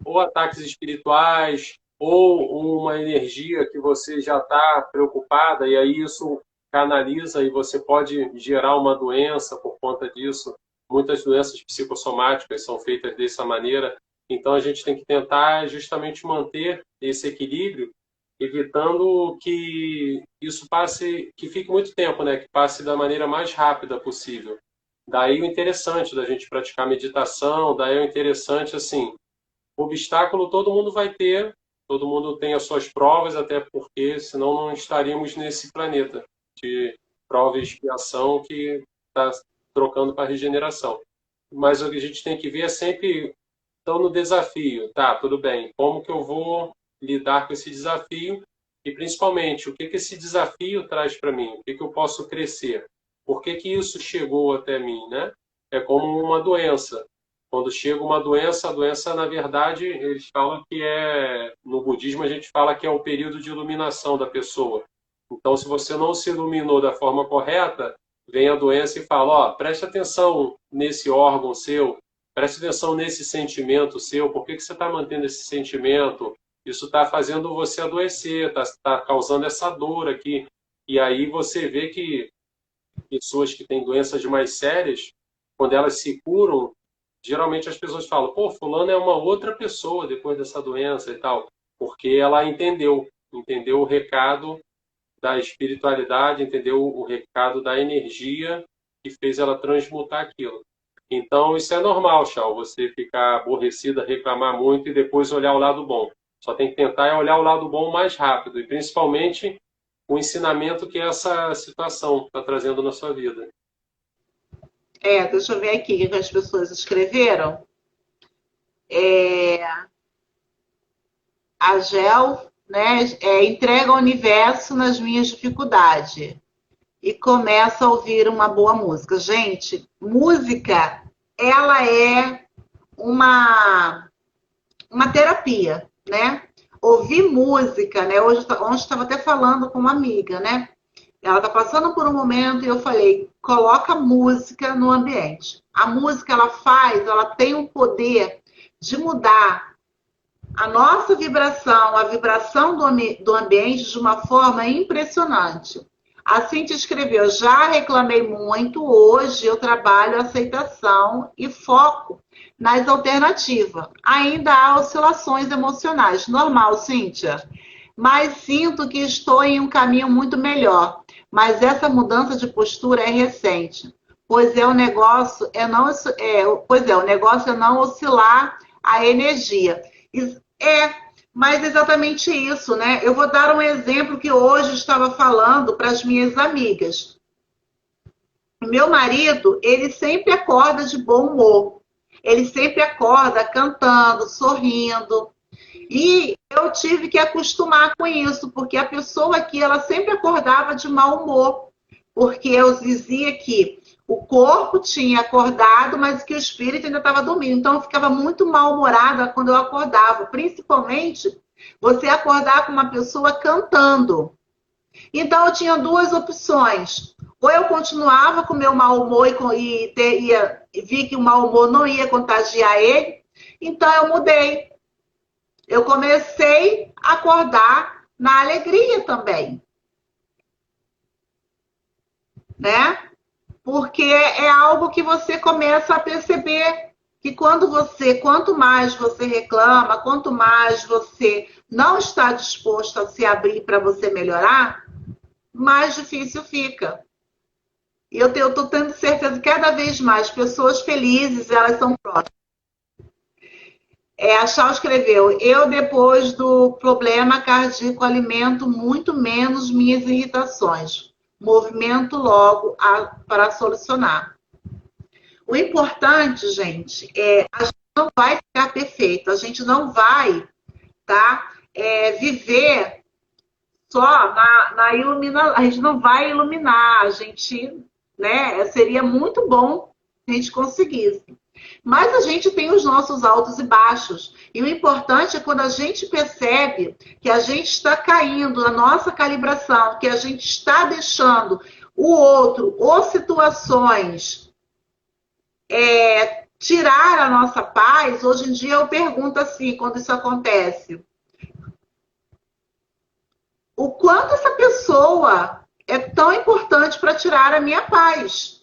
ou ataques espirituais, ou uma energia que você já está preocupada, e aí isso canaliza e você pode gerar uma doença por conta disso. Muitas doenças psicossomáticas são feitas dessa maneira. Então, a gente tem que tentar justamente manter esse equilíbrio, evitando que isso passe, que fique muito tempo, né? Que passe da maneira mais rápida possível. Daí o interessante da gente praticar meditação, daí o interessante, assim, obstáculo todo mundo vai ter, todo mundo tem as suas provas, até porque senão não estaríamos nesse planeta de prova e expiação que está trocando para regeneração. Mas o que a gente tem que ver é sempre, então, no desafio, tá, tudo bem, como que eu vou lidar com esse desafio e, principalmente, o que esse desafio traz para mim, o que eu posso crescer, por que isso chegou até mim, né? É como uma doença. Quando chega uma doença, a doença, na verdade, eles falam que no budismo a gente fala que é o período de iluminação da pessoa. Então, se você não se iluminou da forma correta, vem a doença e fala, preste atenção nesse órgão seu, preste atenção nesse sentimento seu, por que você está mantendo esse sentimento? Isso está fazendo você adoecer, está causando essa dor aqui. E aí você vê que pessoas que têm doenças mais sérias, quando elas se curam, geralmente as pessoas falam, fulano é uma outra pessoa depois dessa doença e tal, porque ela entendeu o recado da espiritualidade, entendeu o recado da energia que fez ela transmutar aquilo. Então, isso é normal, Chal, você ficar aborrecida, reclamar muito e depois olhar o lado bom. Só tem que tentar olhar o lado bom mais rápido, e principalmente o ensinamento que essa situação está trazendo na sua vida. Deixa eu ver aqui o que as pessoas escreveram. A Gel, né, entrega o universo nas minhas dificuldades e começa a ouvir uma boa música. Gente, música, ela é uma terapia, né? Ouvir música, né? Hoje estava até falando com uma amiga, né? Ela está passando por um momento e eu falei, coloca música no ambiente. A música, ela tem um poder de mudar a nossa vibração, a vibração do ambiente de uma forma impressionante. A Cintia escreveu, já reclamei muito, hoje eu trabalho aceitação e foco nas alternativas. Ainda há oscilações emocionais. Normal, Cíntia. Mas sinto que estou em um caminho muito melhor. Mas essa mudança de postura é recente. O negócio é não oscilar a energia. Mas exatamente isso, né? Eu vou dar um exemplo que hoje estava falando para as minhas amigas. Meu marido, ele sempre acorda de bom humor. Ele sempre acorda cantando, sorrindo. E eu tive que acostumar com isso, porque a pessoa aqui, ela sempre acordava de mau humor. Porque eu dizia que o corpo tinha acordado, mas que o espírito ainda estava dormindo. Então eu ficava muito mal-humorada quando eu acordava. Principalmente você acordar com uma pessoa cantando. Então eu tinha duas opções. Ou eu continuava com o meu mau humor e vi que o mau humor não ia contagiar ele, então eu mudei. Eu comecei a acordar na alegria também, né? Porque é algo que você começa a perceber que quanto mais você reclama, quanto mais você não está disposto a se abrir para você melhorar, mais difícil fica. E eu estou tendo certeza que cada vez mais pessoas felizes, elas são próximas. A Chal escreveu, eu depois do problema cardíaco alimento muito menos minhas irritações. Movimento logo para solucionar. O importante, gente, a gente não vai ficar perfeito, a gente não vai viver só na iluminação, a gente não vai iluminar, a gente, né, seria muito bom se a gente conseguisse. Mas a gente tem os nossos altos e baixos. E o importante é quando a gente percebe que a gente está caindo na nossa calibração, que a gente está deixando o outro ou situações tirar a nossa paz. Hoje em dia eu pergunto assim, quando isso acontece, o quanto essa pessoa é tão importante para tirar a minha paz?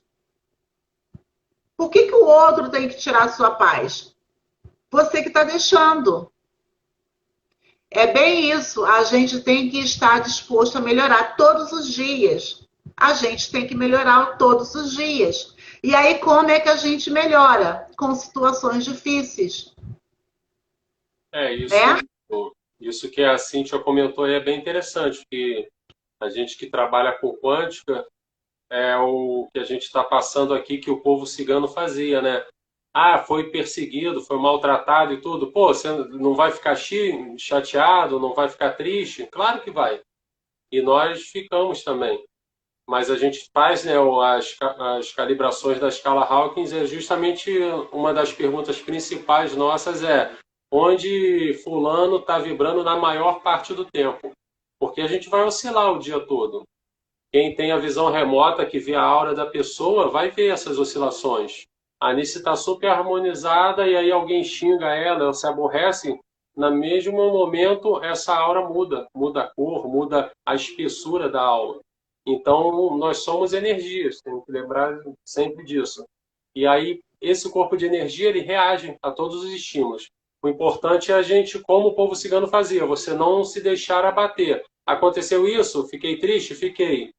Por que o outro tem que tirar a sua paz? Você que está deixando. É bem isso. A gente tem que estar disposto a melhorar todos os dias. A gente tem que melhorar todos os dias. E aí, como é que a gente melhora? Com situações difíceis. Isso que a Cíntia comentou aí é bem interessante, que a gente que trabalha com quântica, é o que a gente está passando aqui que o povo cigano fazia, né? Ah, foi perseguido, foi maltratado e tudo. Pô, você não vai ficar chateado, não vai ficar triste? Claro que vai. E nós ficamos também. Mas a gente faz, né, as calibrações da escala Hawkins, é justamente uma das perguntas principais nossas onde fulano está vibrando na maior parte do tempo. Porque a gente vai oscilar o dia todo. Quem tem a visão remota, que vê a aura da pessoa, vai ver essas oscilações. A Anice está super harmonizada e aí alguém xinga ela se aborrece. No mesmo momento, essa aura muda a cor, muda a espessura da aura. Então, nós somos energias, tem que lembrar sempre disso. E aí, esse corpo de energia, ele reage a todos os estímulos. O importante é a gente, como o povo cigano fazia, você não se deixar abater. Aconteceu isso? Fiquei triste? Fiquei.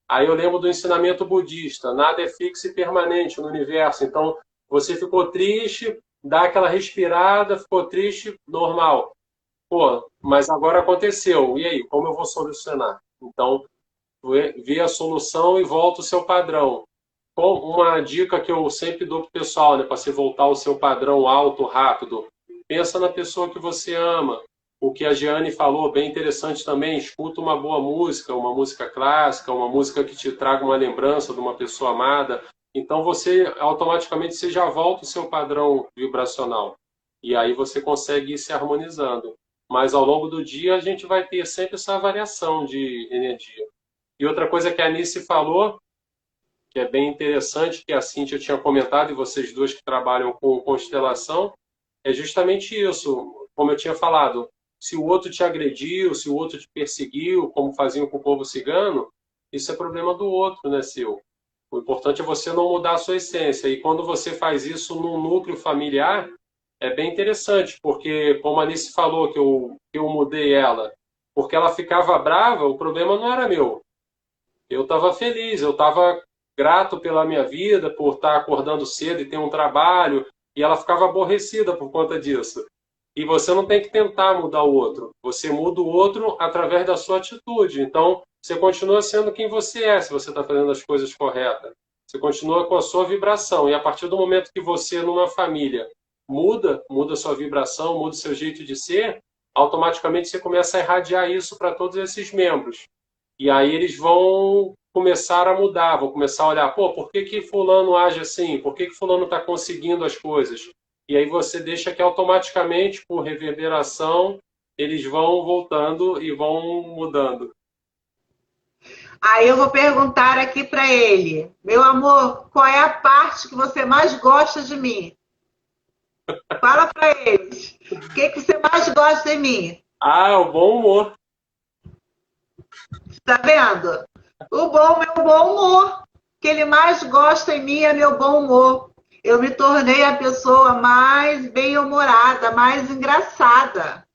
Aí eu lembro do ensinamento budista, nada é fixo e permanente no universo. Então, você ficou triste, dá aquela respirada, ficou triste, normal. Pô, mas agora aconteceu. E aí, como eu vou solucionar? Então, vê a solução e volta o seu padrão. Uma dica que eu sempre dou para o pessoal, né, para você voltar ao seu padrão alto, rápido, pensa na pessoa que você ama. O que a Giane falou, bem interessante também, escuta uma boa música, uma música clássica, uma música que te traga uma lembrança de uma pessoa amada. Então você automaticamente já volta o seu padrão vibracional. E aí você consegue ir se harmonizando. Mas ao longo do dia a gente vai ter sempre essa variação de energia. E outra coisa que a Anice falou, que é bem interessante, que a Cíntia tinha comentado, e vocês duas que trabalham com constelação, é justamente isso. Como eu tinha falado, se o outro te agrediu, se o outro te perseguiu, como faziam com o povo cigano, isso é problema do outro, né, seu? O importante é você não mudar a sua essência. E quando você faz isso num núcleo familiar, é bem interessante, porque, como a Alice falou, que eu mudei ela, porque ela ficava brava, o problema não era meu. Eu estava feliz, eu estava grato pela minha vida, por estar acordando cedo e ter um trabalho, e ela ficava aborrecida por conta disso. E você não tem que tentar mudar o outro. Você muda o outro através da sua atitude. Então, você continua sendo quem você é, se você está fazendo as coisas corretas. Você continua com a sua vibração. E a partir do momento que você, numa família, muda a sua vibração, muda o seu jeito de ser, automaticamente você começa a irradiar isso para todos esses membros. E aí eles vão começar a mudar, vão começar a olhar, pô, por que que fulano age assim? Por que que fulano está conseguindo as coisas? E aí você deixa que automaticamente, por reverberação, eles vão voltando e vão mudando. Aí eu vou perguntar aqui para ele, meu amor, qual é a parte que você mais gosta de mim? Fala para eles, o que que você mais gosta de mim? Ah, o bom humor. Tá vendo? Meu bom humor. O que ele mais gosta em mim é meu bom humor. Eu me tornei a pessoa mais bem-humorada, mais engraçada.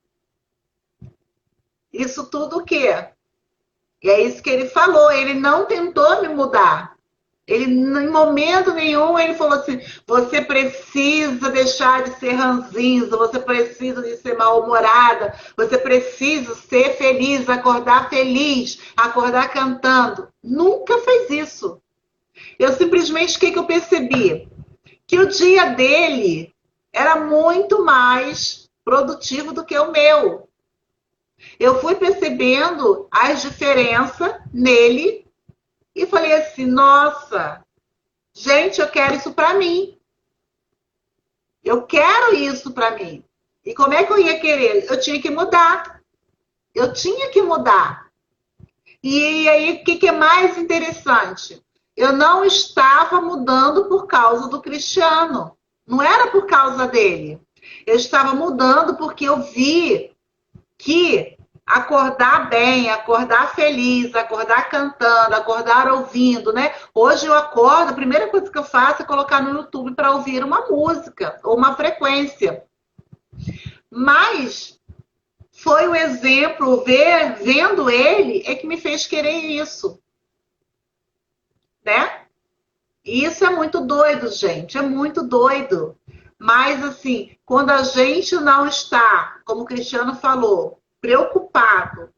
Isso tudo o quê? E é isso que ele falou. Ele não tentou me mudar. Ele, em momento nenhum, ele falou assim: você precisa deixar de ser ranzinza, você precisa de ser mal-humorada, você precisa ser feliz, acordar cantando. Nunca fez isso. Eu simplesmente, o que eu percebi? Que o dia dele era muito mais produtivo do que o meu. Eu fui percebendo as diferenças nele e falei assim, nossa, gente, eu quero isso para mim. Eu quero isso para mim. E como é que eu ia querer? Eu tinha que mudar. Eu tinha que mudar. E aí, o que é mais interessante? Eu não estava mudando por causa do Cristiano. Não era por causa dele. Eu estava mudando porque eu vi que acordar bem, acordar feliz, acordar cantando, acordar ouvindo, né? Hoje eu acordo, a primeira coisa que eu faço é colocar no YouTube para ouvir uma música ou uma frequência. Mas foi o exemplo, vendo ele, é que me fez querer isso. Né? E isso é muito doido, gente, é muito doido. Mas, assim, quando a gente não está, como o Cristiano falou, preocupado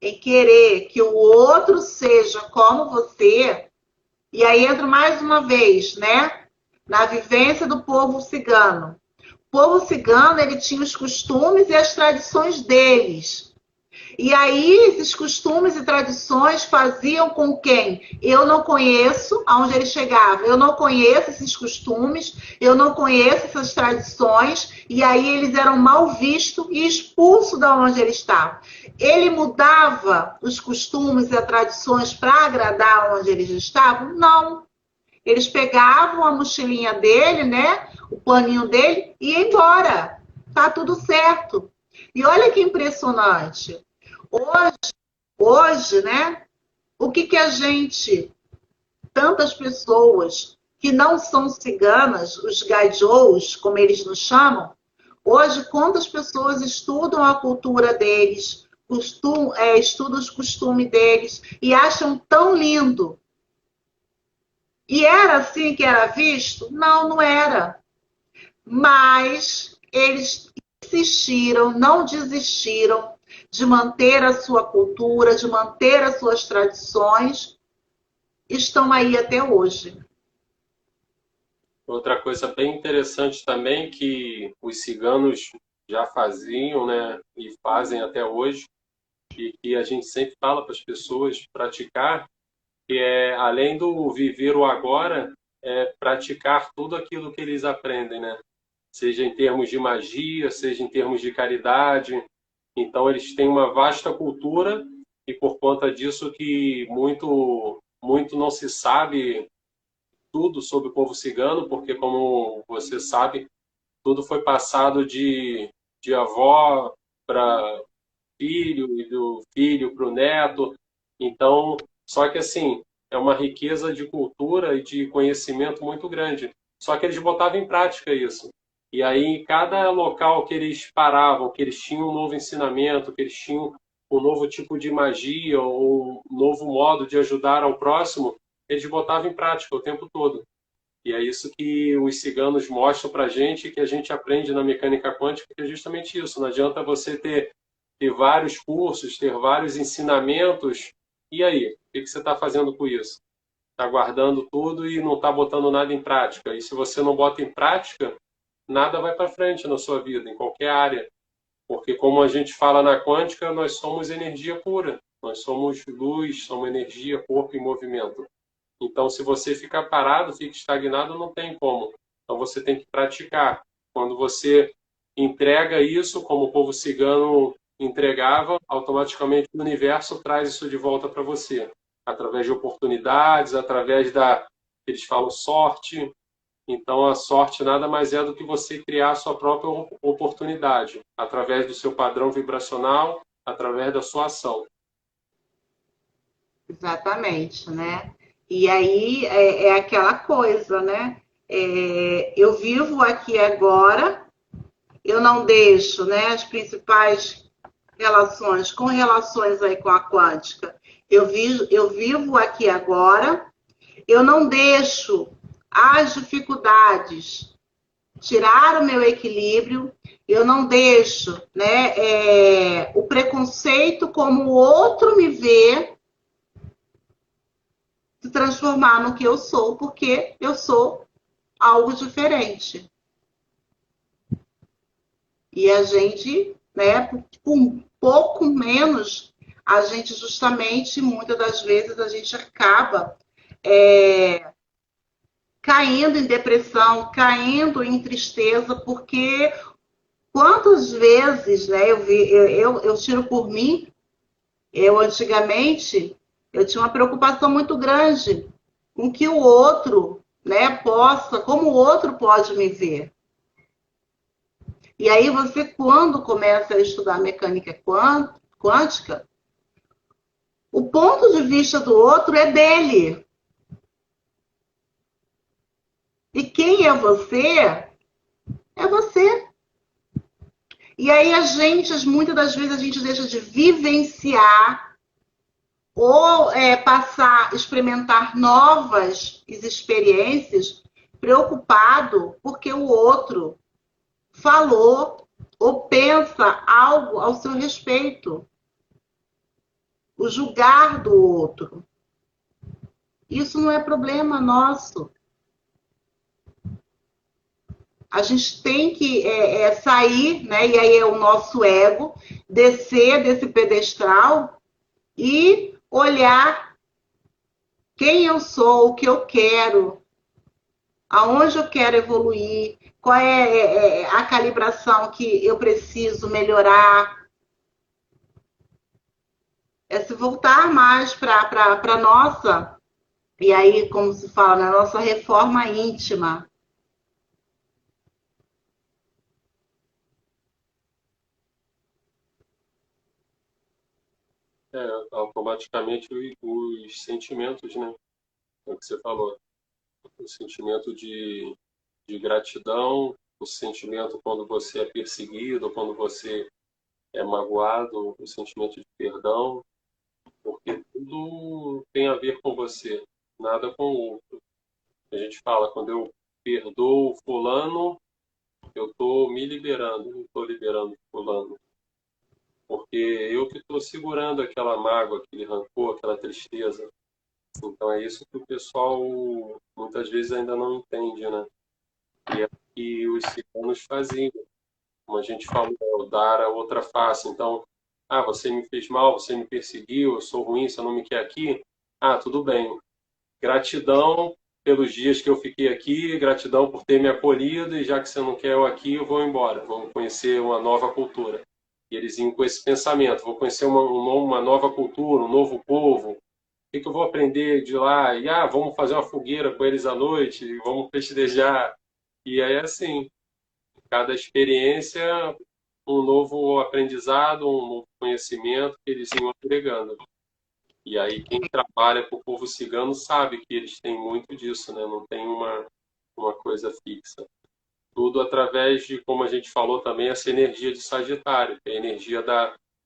em querer que o outro seja como você, e aí entra mais uma vez, né? Na vivência do povo cigano. O povo cigano, ele tinha os costumes e as tradições deles. E aí, esses costumes e tradições faziam com quem? Eu não conheço aonde ele chegava, eu não conheço esses costumes, eu não conheço essas tradições, e aí eles eram mal vistos e expulsos da onde ele estava. Ele mudava os costumes e as tradições para agradar onde eles estavam? Não. Eles pegavam a mochilinha dele, né? O paninho dele e iam embora. Tá tudo certo. E olha que impressionante. Hoje, né? O que a gente, tantas pessoas que não são ciganas, os gaijôs, como eles nos chamam, hoje quantas pessoas estudam a cultura deles, estudam os costumes deles e acham tão lindo. E era assim que era visto? Não, não era. Mas eles insistiram, não desistiram de manter a sua cultura, de manter as suas tradições, estão aí até hoje. Outra coisa bem interessante também que os ciganos já faziam, né, e fazem até hoje, e que a gente sempre fala para as pessoas praticar, que é, além do viver o agora, é praticar tudo aquilo que eles aprendem, né? Seja em termos de magia, seja em termos de caridade. Então, eles têm uma vasta cultura e, por conta disso, que muito não se sabe tudo sobre o povo cigano, porque, como você sabe, tudo foi passado de avó para filho e do filho para o neto. Então, só que assim, é uma riqueza de cultura e de conhecimento muito grande. Só que eles botavam em prática isso. E aí, em cada local que eles paravam, que eles tinham um novo ensinamento, que eles tinham um novo tipo de magia ou um novo modo de ajudar ao próximo, eles botavam em prática o tempo todo. E é isso que os ciganos mostram para a gente, que a gente aprende na mecânica quântica, que é justamente isso. Não adianta você ter vários cursos, ter vários ensinamentos. E aí? O que você está fazendo com isso? está guardando tudo e não está botando nada em prática. E se você não bota em prática, nada vai para frente na sua vida, em qualquer área. Porque, como a gente fala na quântica, nós somos energia pura. Nós somos luz, somos energia, corpo em movimento. Então, se você ficar parado, fica estagnado, não tem como. Então, você tem que praticar. Quando você entrega isso, como o povo cigano entregava, automaticamente o universo traz isso de volta para você. Através de oportunidades, através da, eles falam, sorte. Então, a sorte nada mais é do que você criar a sua própria oportunidade, através do seu padrão vibracional, através da sua ação. Exatamente, né? E aí é aquela coisa, né? Eu vivo aqui agora, eu não deixo, né, as principais relações, com relações aí com a quântica, eu vivo aqui agora, eu não deixo as dificuldades tirar o meu equilíbrio, eu não deixo, né, o preconceito como o outro me vê se transformar no que eu sou, porque eu sou algo diferente. E a gente, né, por um pouco menos, a gente justamente, muitas das vezes, a gente acaba caindo em depressão, caindo em tristeza, porque quantas vezes, né, eu tiro por mim, eu antigamente, eu tinha uma preocupação muito grande com que o outro, né, como o outro pode me ver. E aí você, quando começa a estudar mecânica quântica, o ponto de vista do outro é dele. E quem é você? É você. E aí muitas das vezes a gente deixa de vivenciar ou experimentar novas experiências preocupado porque o outro falou ou pensa algo ao seu respeito. O julgar do outro. Isso não é problema nosso. A gente tem que sair, né? E aí é o nosso ego, descer desse pedestal e olhar quem eu sou, o que eu quero, aonde eu quero evoluir, qual é a calibração que eu preciso melhorar. É se voltar mais para a nossa, e aí, como se fala, na nossa reforma íntima. Automaticamente os sentimentos, né? É o que você falou. O sentimento de gratidão, o sentimento quando você é perseguido, quando você é magoado, o sentimento de perdão, porque tudo tem a ver com você, nada com o outro. A gente fala, quando eu perdoo fulano, eu estou me liberando, não estou liberando fulano. Porque eu que estou segurando aquela mágoa, aquele rancor, aquela tristeza. Então é isso que o pessoal muitas vezes ainda não entende, né? E é o que os ciganos faziam. Como a gente falou, dar a outra face. Então, você me fez mal, você me perseguiu, eu sou ruim, você não me quer aqui. Tudo bem. Gratidão pelos dias que eu fiquei aqui, gratidão por ter me acolhido, e já que você não quer eu aqui, eu vou embora. Vamos conhecer uma nova cultura. E eles iam com esse pensamento, vou conhecer uma nova cultura, um novo povo. O que eu vou aprender de lá? E vamos fazer uma fogueira com eles à noite, vamos festejar. E aí, assim, cada experiência, um novo aprendizado, um novo conhecimento que eles iam agregando. E aí, quem trabalha com o povo cigano sabe que eles têm muito disso, né? Não tem uma coisa fixa. Tudo através de, como a gente falou também, essa energia de Sagitário, que é a energia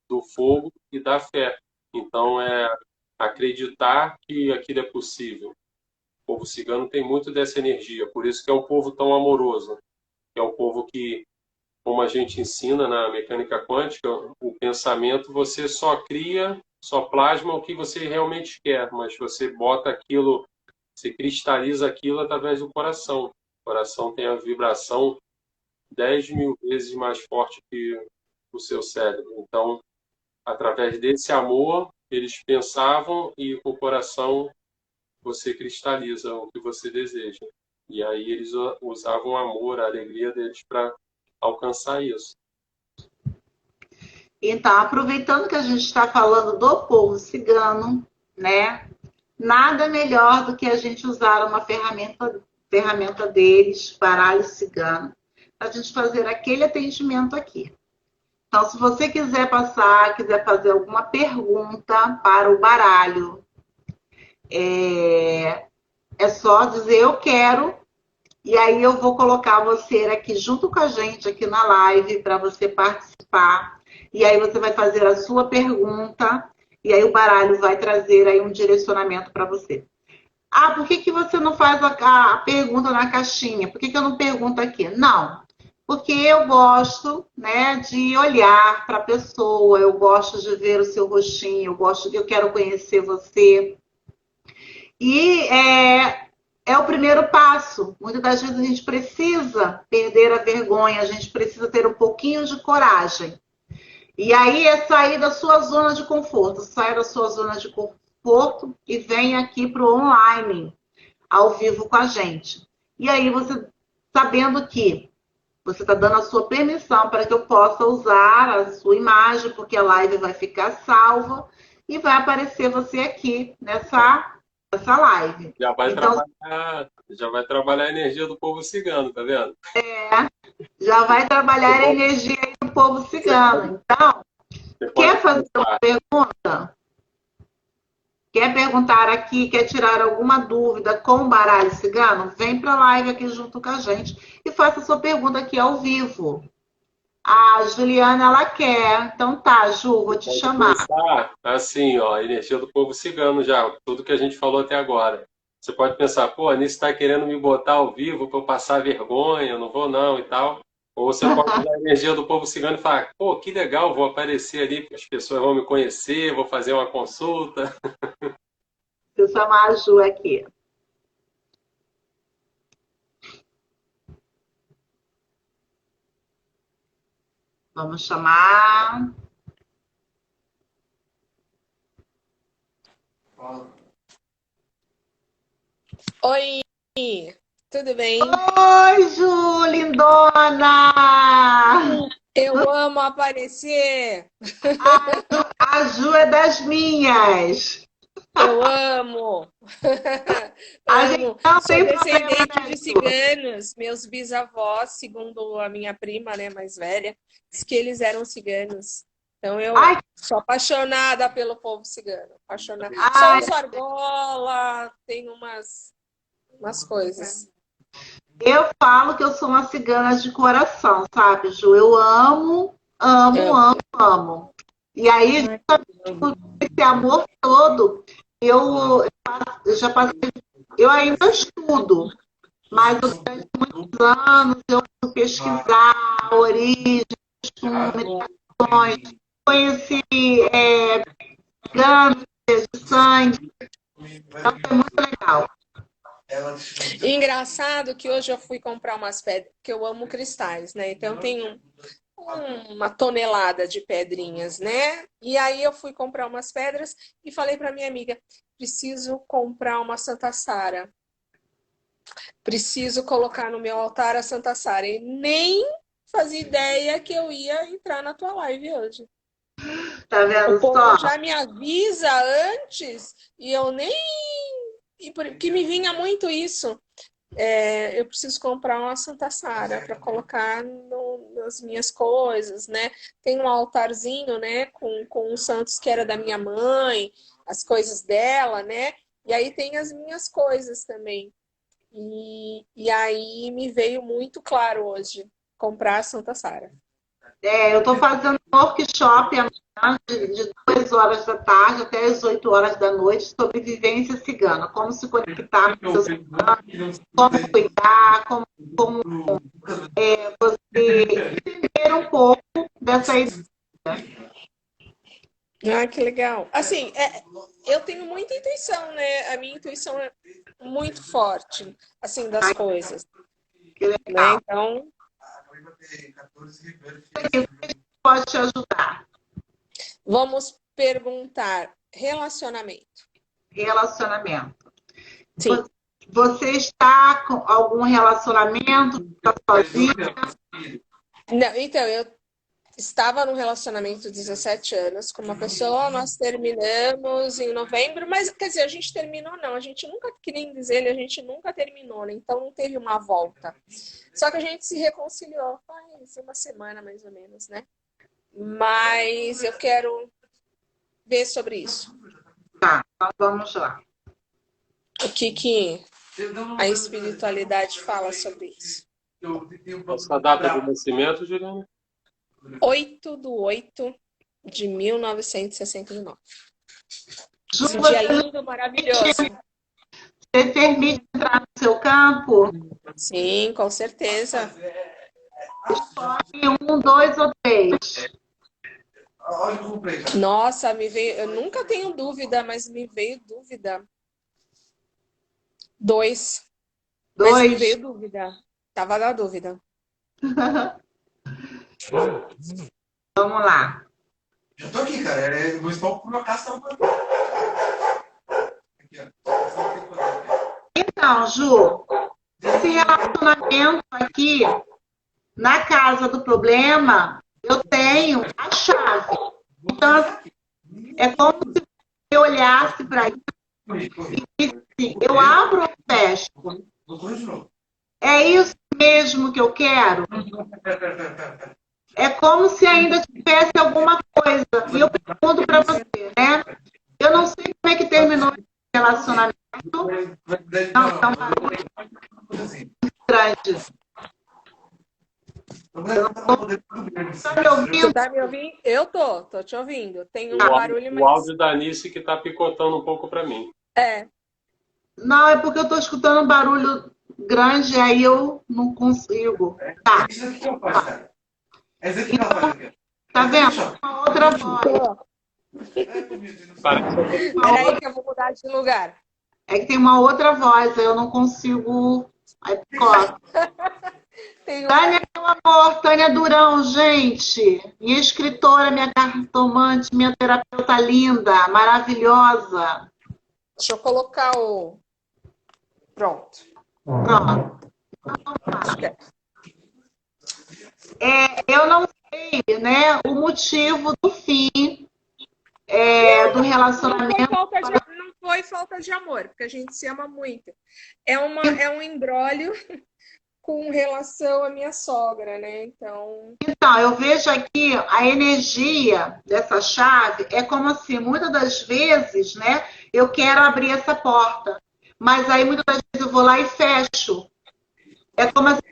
do fogo e da fé. Então, é acreditar que aquilo é possível. O povo cigano tem muito dessa energia, por isso que é um povo tão amoroso. É um povo que, como a gente ensina na mecânica quântica, o pensamento você só cria, só plasma o que você realmente quer, mas você bota aquilo você cristaliza aquilo através do coração. O coração tem a vibração 10.000 vezes mais forte que o seu cérebro. Então, através desse amor, eles pensavam e com o coração você cristaliza o que você deseja. E aí eles usavam o amor, a alegria deles para alcançar isso. Então, aproveitando que a gente está falando do povo cigano, né? Nada melhor do que a gente usar uma ferramenta deles, baralho cigano, para a gente fazer aquele atendimento aqui. Então, se você quiser quiser fazer alguma pergunta para o baralho, é só dizer eu quero, e aí eu vou colocar você aqui junto com a gente, aqui na live, para você participar. E aí você vai fazer a sua pergunta, e aí o baralho vai trazer aí um direcionamento para você. Ah, por que você não faz a pergunta na caixinha? Por que eu não pergunto aqui? Não, porque eu gosto, né, de olhar para a pessoa, eu gosto de ver o seu rostinho, eu quero conhecer você. E é o primeiro passo. Muitas das vezes a gente precisa perder a vergonha, a gente precisa ter um pouquinho de coragem. E aí é sair da sua zona de conforto. Sai da sua zona de conforto e vem aqui para o online, ao vivo com a gente. E aí você, sabendo que você está dando a sua permissão para que eu possa usar a sua imagem, porque a live vai ficar salva e vai aparecer você aqui nessa live. Já vai trabalhar a energia do povo cigano, tá vendo? Já vai trabalhar a energia do povo cigano. Então, quer fazer uma pergunta? Quer perguntar aqui, quer tirar alguma dúvida com o baralho cigano? Vem para a live aqui junto com a gente e faça sua pergunta aqui ao vivo. A Juliana, ela quer. Então tá, Ju, vou te chamar. Pensar assim, ó, a energia do povo cigano já, tudo que a gente falou até agora. Você pode pensar, pô, a Anice está querendo me botar ao vivo para eu passar vergonha, não vou não e tal. Ou você pode usar a energia do povo cigano e falar, pô, que legal, vou aparecer ali, as pessoas vão me conhecer, vou fazer uma consulta. Vou chamar a Ju aqui. Vamos chamar. Oi, tudo bem? Oi, Ju, lindona! Eu amo aparecer. A Ju é das minhas. Eu amo. A gente Amo. não Sou tem descendente problema, de Ju. ciganos. Meus bisavós, segundo a minha prima, né, mais velha, diz que eles eram ciganos. Então eu Ai. sou apaixonada pelo povo cigano. Apaixonada. Ai. Sou argola, tem umas coisas. Eu falo que eu sou uma cigana de coração, sabe, Ju? Eu amo, amo, amo. E aí, justamente esse amor todo, eu já passei, eu ainda estudo, mas durante muitos anos eu fui pesquisar a origem, costumes, conheci ciganos de sangue, então foi muito legal. E engraçado que hoje eu fui comprar umas pedras, porque eu amo cristais, né? Então eu tenho uma tonelada de pedrinhas, né? E aí eu fui comprar umas pedras e falei para minha amiga, preciso comprar uma Santa Sara. Preciso colocar no meu altar a Santa Sara. E nem fazia ideia que eu ia entrar na tua live hoje. Tá vendo O povo só? já me avisa antes e eu nem... E porque me vinha muito isso. Eu preciso comprar uma Santa Sara para colocar nas minhas coisas, né? Tem um altarzinho, né? Com os santos que era da minha mãe, as coisas dela, né? E aí tem as minhas coisas também. E aí me veio muito claro hoje comprar a Santa Sara. Eu estou fazendo um workshop amanhã de 2 horas da tarde até as 8 horas da noite sobre vivência cigana, como se conectar com seus ciganos, como cuidar, como você entender um pouco dessa ideia. Ah, que legal. Assim, eu tenho muita intuição, né? A minha intuição é muito forte, assim, das coisas, Que né? legal. Então, Pode te ajudar. vamos perguntar relacionamento. Relacionamento. Sim. Você está com algum relacionamento? Está sozinha? Não, então, eu estava num relacionamento de 17 anos com uma pessoa, nós terminamos em novembro, mas quer dizer, a gente terminou não, a gente nunca, que nem diz ele, a gente nunca terminou, né? Então não teve uma volta. Só que a gente se reconciliou faz uma semana mais ou menos, né? Mas eu quero ver sobre isso. Tá, então vamos lá. O que a espiritualidade fala sobre isso. Essa data de nascimento, Juliana? 8/8/1969. Ju, Esse dia lindo, maravilhoso. você permite entrar no seu campo? Sim, com certeza. Escolhe 1, 2 ou 3. Nossa, me veio. Eu nunca tenho dúvida, mas me veio dúvida. 2. Mas me 2. veio dúvida. Tava na dúvida. Vamos lá. Já tô aqui, cara. Eu vou estar com uma casa. Aqui, ó. Então, Ju, esse relacionamento aqui, na casa do problema, eu tenho a chave. Então, assim, é como se eu olhasse para isso e disse assim, eu abro ou fecho? É isso mesmo que eu quero? É como se ainda tivesse alguma coisa. E eu pergunto para você, né? Eu não sei como é que terminou esse relacionamento. Não, é um barulho grande. Tá me ouvindo? Você tá me ouvindo? Eu tô te ouvindo. Tem um barulho, O mas. áudio da Anice que tá picotando um pouco para mim. É. Não, é porque eu tô escutando um barulho grande, aí eu não consigo. Tá. Isso aqui que eu faço, cara. É isso aqui que ela faz aqui. Tá vendo? Uma outra voz. Peraí que eu vou mudar de lugar. É que tem uma outra voz, aí eu não consigo. Aí picota. Tem Tânia, meu amor, Tânia Durão, gente. Minha escritora, minha cartomante, minha terapeuta linda, maravilhosa. Deixa eu colocar o. Pronto. Pronto. Eu não sei, né, o motivo do fim do relacionamento. Não foi falta de amor, porque a gente se ama muito. É um imbróglio com relação à minha sogra, né? Então, eu vejo aqui a energia dessa chave é como assim, muitas das vezes, né, eu quero abrir essa porta, mas aí muitas das vezes eu vou lá e fecho. É como assim,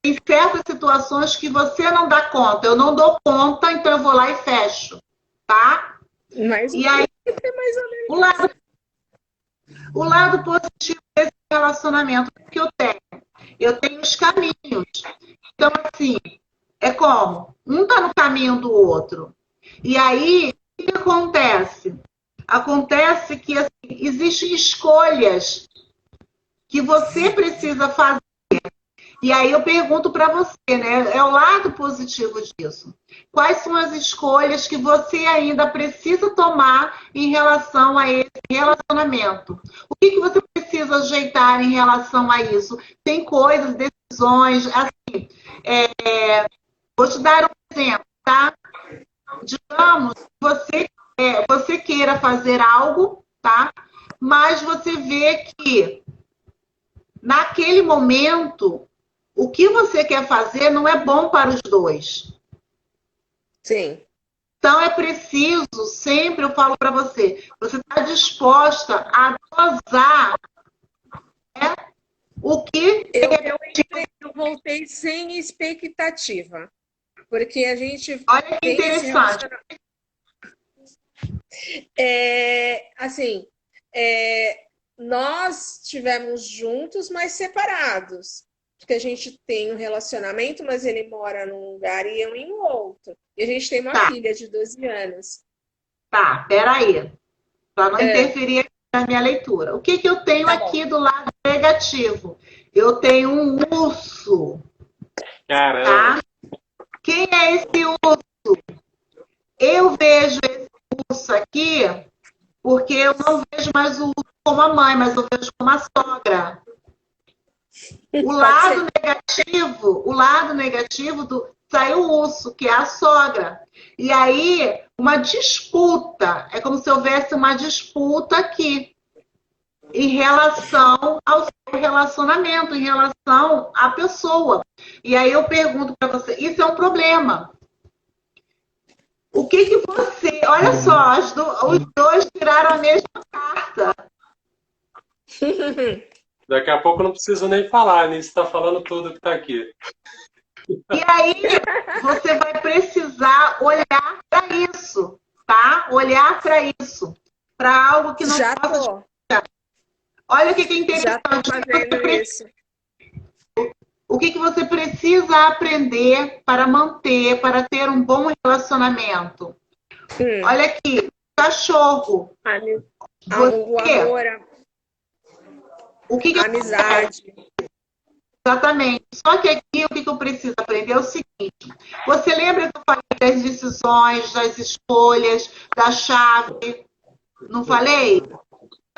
em certas situações que você não dá conta, eu não dou conta, então eu vou lá e fecho, tá? mas E aí, é mais ou menos. o lado positivo desse relacionamento que eu tenho os caminhos. Então, assim, é como? Um tá no caminho do outro. E aí, o que acontece? Acontece que assim, existem escolhas que você precisa fazer. E aí eu pergunto para você, né? É o lado positivo disso. Quais são as escolhas que você ainda precisa tomar em relação a esse relacionamento? O que você precisa ajeitar em relação a isso? Tem coisas, decisões, assim. Vou te dar um exemplo, tá? Digamos que você queira fazer algo, tá? Mas você vê que naquele momento o que você quer fazer não é bom para os dois. Sim. Então é preciso, sempre eu falo para você está disposta a dosar, né, o que... Eu voltei sem expectativa, porque a gente... Olha que interessante. Nós estivemos juntos, mas separados. Porque a gente tem um relacionamento, mas ele mora num lugar e eu em outro. E a gente tem uma filha de 12 anos. Tá, peraí. Para não interferir aqui na minha leitura. O que eu tenho Tá bom. aqui do lado negativo? Eu tenho um urso, Caramba. tá? Quem é esse urso? Eu vejo esse urso aqui porque eu não vejo mais o urso como a mãe, mas eu vejo como a sogra. O lado negativo saiu o urso, que é a sogra. E aí, uma disputa, é como se houvesse uma disputa aqui em relação ao seu relacionamento, em relação à pessoa. E aí eu pergunto para você, isso é um problema. O que você... Olha só, os dois tiraram a mesma carta. Daqui a pouco eu não preciso nem falar, né? Você está falando tudo que está aqui. E aí você vai precisar olhar para isso, tá? Olhar para isso, para algo que não Já possa... tô. Olha o que é Já tô interessante. fazendo isso. O que você precisa aprender para manter, para ter um bom relacionamento? Olha aqui, cachorro. O amor, O que a amizade. Exatamente. Só que aqui o que eu preciso aprender é o seguinte. Você lembra que eu falei das decisões, das escolhas, da chave? Não falei?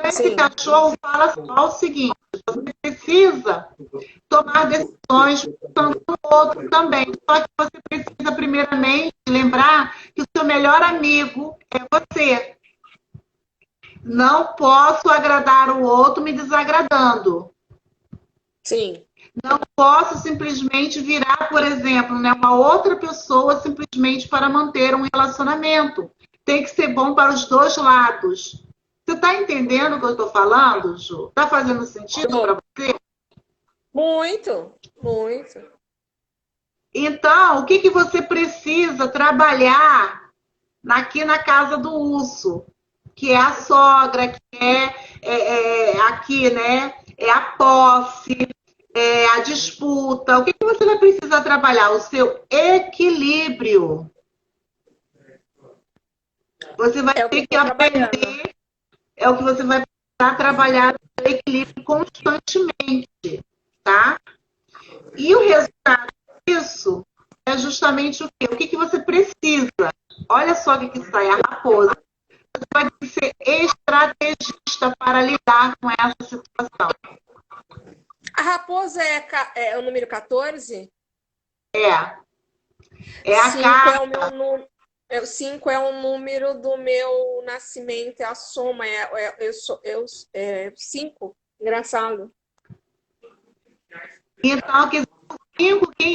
Esse Sim. cachorro fala só o seguinte: você precisa tomar decisões pensando no outro também. Só que você precisa, primeiramente, lembrar que o seu melhor amigo é você. Não posso agradar o outro me desagradando. Sim. Não posso simplesmente virar, por exemplo, né, uma outra pessoa simplesmente para manter um relacionamento. Tem que ser bom para os dois lados. Você está entendendo o que eu estou falando, Ju? Está fazendo sentido para você? Muito, muito. Então, o que você precisa trabalhar aqui na casa do urso? Que é a sogra, que aqui, né? É a posse, é a disputa. O que você vai precisar trabalhar? O seu equilíbrio. Você vai ter que aprender, é o que você vai precisar trabalhar o seu equilíbrio constantemente, tá? E o resultado disso é justamente o quê? O que você precisa? Olha só o que sai, a raposa. Você vai ter que ser estrategista para lidar com essa situação. A raposa é o número 14? É a 5 carta. é o meu número. 5 é o número do meu nascimento, é a soma, é 5. Engraçado. Então, quem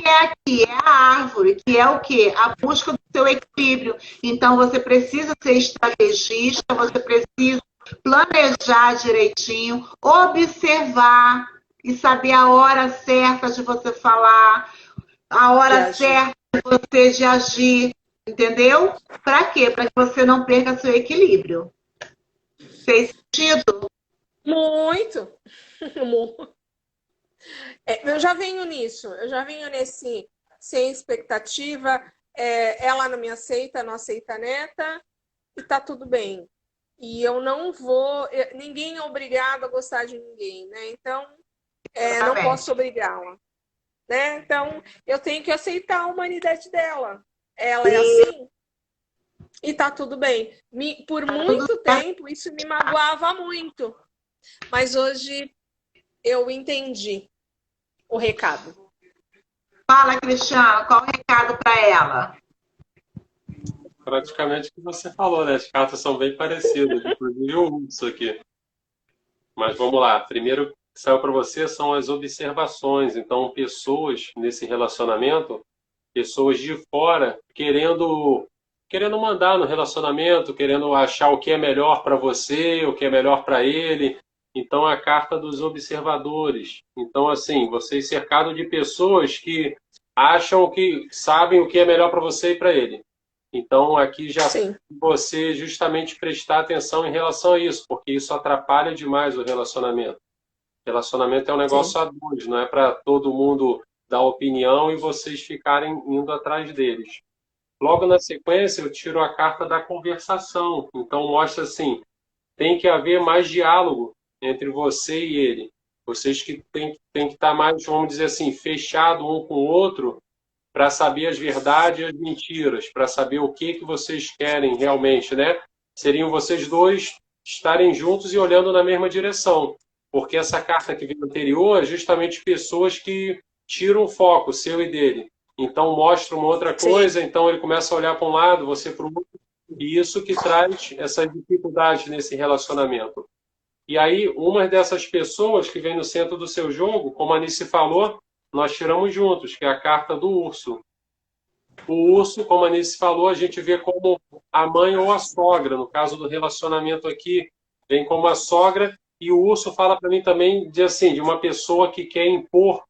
é aqui? É a árvore, que é o quê? A busca do seu equilíbrio. Então, você precisa ser estrategista, você precisa planejar direitinho, observar e saber a hora certa de você falar, a hora certa de agir, entendeu? Para quê? Para que você não perca seu equilíbrio. Fez sentido? Muito. Eu já venho nisso, eu já venho nesse sem expectativa, ela não me aceita, não aceita a neta, e tá tudo bem. E eu não vou, ninguém é obrigado a gostar de ninguém, né? Então, não posso obrigá-la, né? Então, eu tenho que aceitar a humanidade dela. Ela é assim, e tá tudo bem. Por muito tempo, isso me magoava muito. Mas hoje eu entendi o recado. Fala, Cristiano, qual o recado para ela? Praticamente o que você falou, né? As cartas são bem parecidas, inclusive o urso aqui. Mas vamos lá. Primeiro que saiu para você são as observações. Então, pessoas nesse relacionamento, pessoas de fora querendo mandar no relacionamento, querendo achar o que é melhor para você, o que é melhor para ele. Então, a carta dos observadores. Então, assim, você é cercado de pessoas que acham que sabem o que é melhor para você e para ele. Então, aqui já você justamente prestar atenção em relação a isso, porque isso atrapalha demais o relacionamento. Relacionamento é um negócio a dois, não é para todo mundo dar opinião e vocês ficarem indo atrás deles. Logo na sequência, eu tiro a carta da conversação. Então, mostra assim, tem que haver mais diálogo entre você e ele. Vocês que têm que estar mais, vamos dizer assim, fechado um com o outro para saber as verdades e as mentiras, para saber o que vocês querem realmente, né? Seriam vocês dois estarem juntos e olhando na mesma direção. Porque essa carta que veio anterior é justamente pessoas que tiram o foco seu e dele. Então mostra uma outra coisa, então ele começa a olhar para um lado, você para o outro, e isso que traz essa dificuldade nesse relacionamento. E aí, uma dessas pessoas que vem no centro do seu jogo, como a Anice falou, nós tiramos juntos, que é a carta do urso. O urso, como a Anice falou, a gente vê como a mãe ou a sogra. No caso do relacionamento aqui, vem como a sogra. E o urso fala para mim também de uma pessoa que quer impor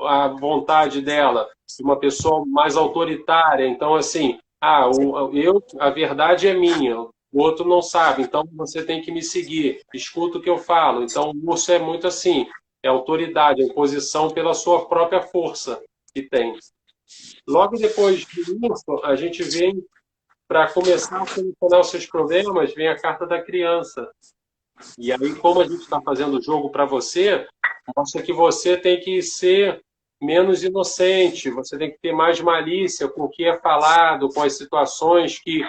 a vontade dela, de uma pessoa mais autoritária. Então, assim, a verdade é minha, o outro não sabe, então você tem que me seguir, escuta o que eu falo. Então, o urso é muito assim, é autoridade, é imposição pela sua própria força que tem. Logo depois do urso, a gente vem, para começar a solucionar os seus problemas, vem a carta da criança. E aí, como a gente está fazendo o jogo para você, mostra que você tem que ser menos inocente, você tem que ter mais malícia com o que é falado, com as situações que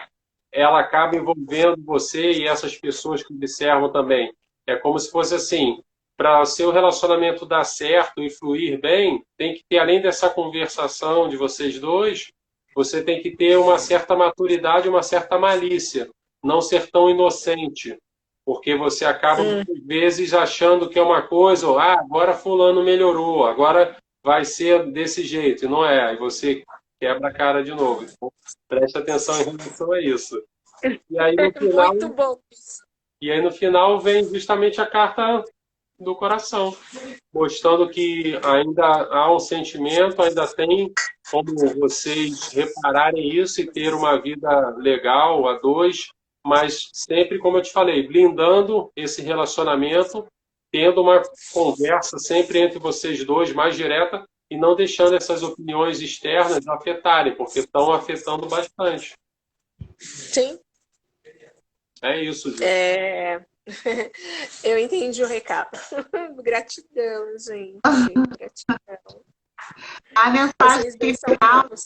ela acaba envolvendo você e essas pessoas que observam também. É como se fosse assim, para o seu relacionamento dar certo e fluir bem, tem que ter, além dessa conversação de vocês dois, você tem que ter uma certa maturidade, uma certa malícia, não ser tão inocente. Porque você acaba, muitas vezes, achando que é uma coisa, ou agora fulano melhorou, agora vai ser desse jeito, e não é. Aí você quebra a cara de novo. Então, preste atenção em relação a isso. E aí, no final, Muito bom. no final vem justamente a carta do coração, mostrando que ainda há um sentimento, ainda tem como vocês repararem isso e ter uma vida legal a dois, mas sempre, como eu te falei, blindando esse relacionamento, tendo uma conversa sempre entre vocês dois mais direta e não deixando essas opiniões externas afetarem, porque estão afetando bastante. Sim. É isso, gente. Eu entendi o recado. Gratidão, gente. Gratidão. A mensagem Vocês dois são bravos.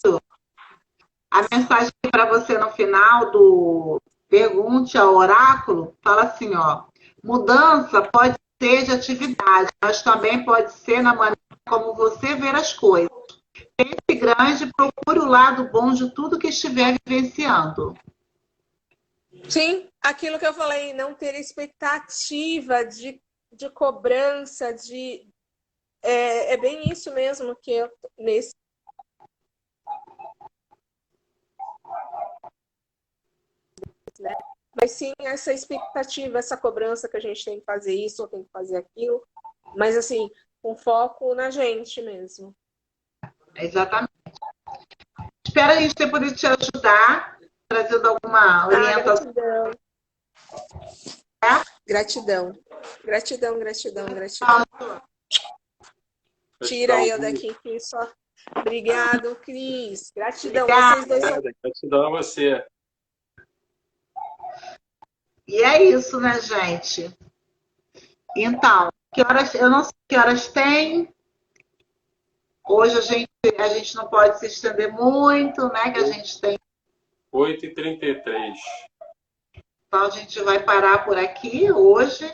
A mensagem para você no final do Pergunte ao Oráculo fala assim, ó, mudança pode ser de atividade, mas também pode ser na maneira como você vê as coisas. Pense grande, procure o lado bom de tudo que estiver vivenciando. Sim, aquilo que eu falei, não ter expectativa de cobrança, é bem isso mesmo que eu nesse. Né? Mas sim, essa expectativa, essa cobrança que a gente tem que fazer isso ou tem que fazer aquilo, mas assim, com foco na gente mesmo. Exatamente. Espero a gente ter podido te ajudar, trazendo alguma orientação. Gratidão. Gratidão. Tira eu daqui que só. Obrigado, Cris. Gratidão. Vocês dois são... Gratidão a você. E é isso, né, gente? Então, eu não sei que horas tem. Hoje a gente não pode se estender muito, né? Que a gente tem 8h33. Então a gente vai parar por aqui hoje,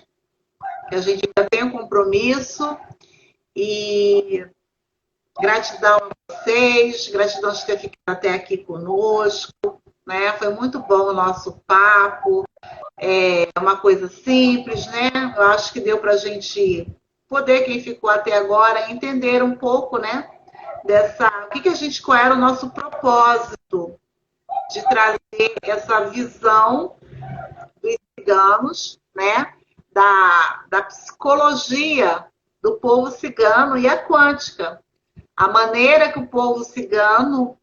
que a gente ainda tem um compromisso. E gratidão a vocês, gratidão de ter ficado até aqui conosco, né? Foi muito bom o nosso papo. É uma coisa simples, né? Eu acho que deu para a gente poder, quem ficou até agora, entender um pouco, né? Qual era o nosso propósito de trazer essa visão dos ciganos, né? Da psicologia do povo cigano e a quântica. A maneira que o povo cigano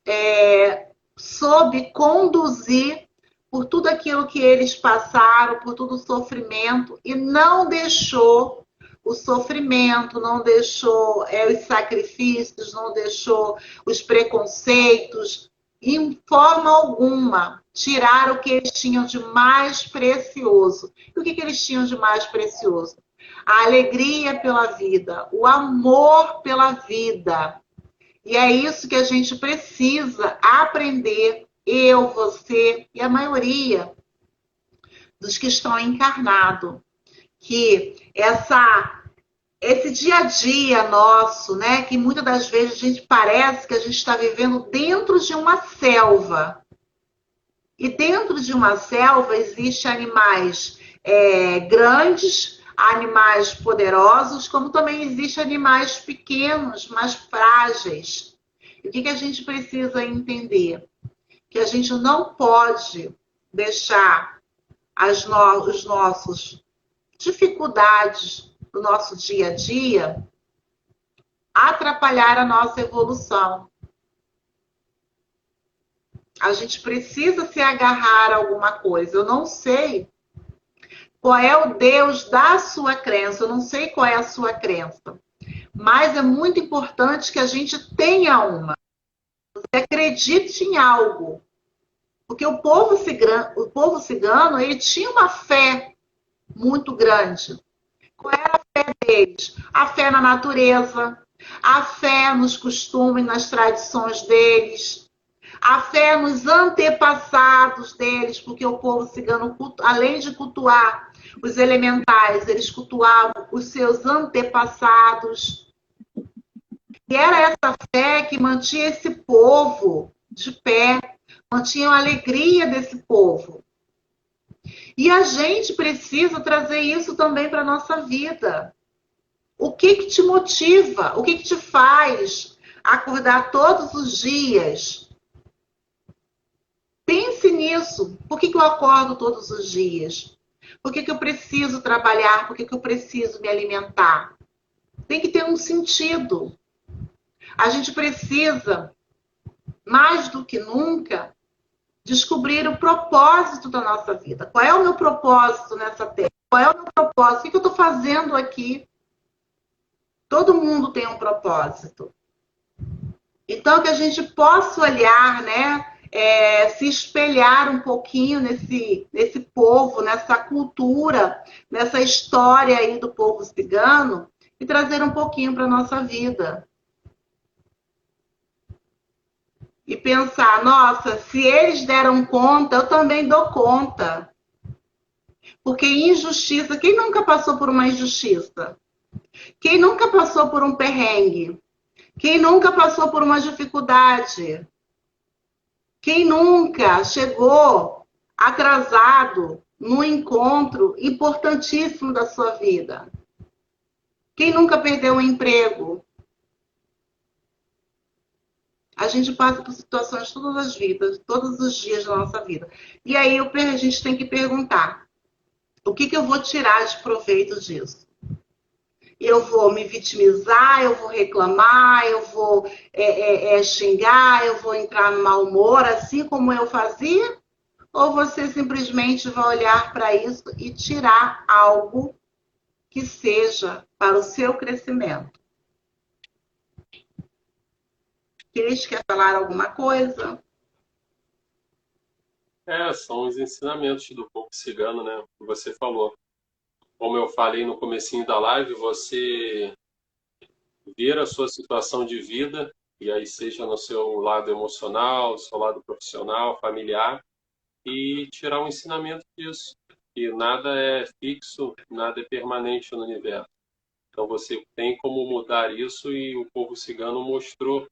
soube conduzir por tudo aquilo que eles passaram, por todo o sofrimento, e não deixou o sofrimento, não deixou os sacrifícios, não deixou os preconceitos, em forma alguma, tirar o que eles tinham de mais precioso. E o que eles tinham de mais precioso? A alegria pela vida, o amor pela vida. E é isso que a gente precisa aprender, eu, você e a maioria dos que estão encarnados. Que esse dia a dia nosso, né, que muitas das vezes a gente parece que a gente está vivendo dentro de uma selva. E dentro de uma selva existem animais grandes, animais poderosos, como também existem animais pequenos, mais frágeis. E o que a gente precisa entender? Que a gente não pode deixar os nossos dificuldades do nosso dia a dia atrapalhar a nossa evolução. A gente precisa se agarrar a alguma coisa. Eu não sei qual é o Deus da sua crença, eu não sei qual é a sua crença, mas é muito importante que a gente tenha uma. Você acredite em algo. Porque o povo cigano, ele tinha uma fé muito grande. Qual era a fé deles? A fé na natureza, a fé nos costumes, nas tradições deles, a fé nos antepassados deles, porque o povo cigano, além de cultuar os elementais, eles cultuavam os seus antepassados. E era essa fé que mantinha esse povo de pé, mantinha a alegria desse povo. E a gente precisa trazer isso também para a nossa vida. O que te motiva? O que te faz acordar todos os dias? Pense nisso. Por que eu acordo todos os dias? Por que eu preciso trabalhar? Por que eu preciso me alimentar? Tem que ter um sentido. A gente precisa, mais do que nunca, descobrir o propósito da nossa vida. Qual é o meu propósito nessa terra? Qual é o meu propósito? O que eu estou fazendo aqui? Todo mundo tem um propósito. Então, que a gente possa olhar, né? Se espelhar um pouquinho nesse povo, nessa cultura, nessa história aí do povo cigano e trazer um pouquinho para a nossa vida. E pensar, nossa, se eles deram conta, eu também dou conta. Porque injustiça, quem nunca passou por uma injustiça? Quem nunca passou por um perrengue? Quem nunca passou por uma dificuldade? Quem nunca chegou atrasado num encontro importantíssimo da sua vida? Quem nunca perdeu um emprego? A gente passa por situações todas as vidas, todos os dias da nossa vida. E aí a gente tem que perguntar, o que eu vou tirar de proveito disso? Eu vou me vitimizar, eu vou reclamar, eu vou xingar, eu vou entrar no mau humor, assim como eu fazia? Ou você simplesmente vai olhar para isso e tirar algo que seja para o seu crescimento? Cris, quer falar alguma coisa? São os ensinamentos do povo cigano, né? Que você falou. Como eu falei no comecinho da live, você ver a sua situação de vida, e aí seja no seu lado emocional, seu lado profissional, familiar, e tirar um ensinamento disso. Que nada é fixo, nada é permanente no universo. Então você tem como mudar isso e o povo cigano mostrou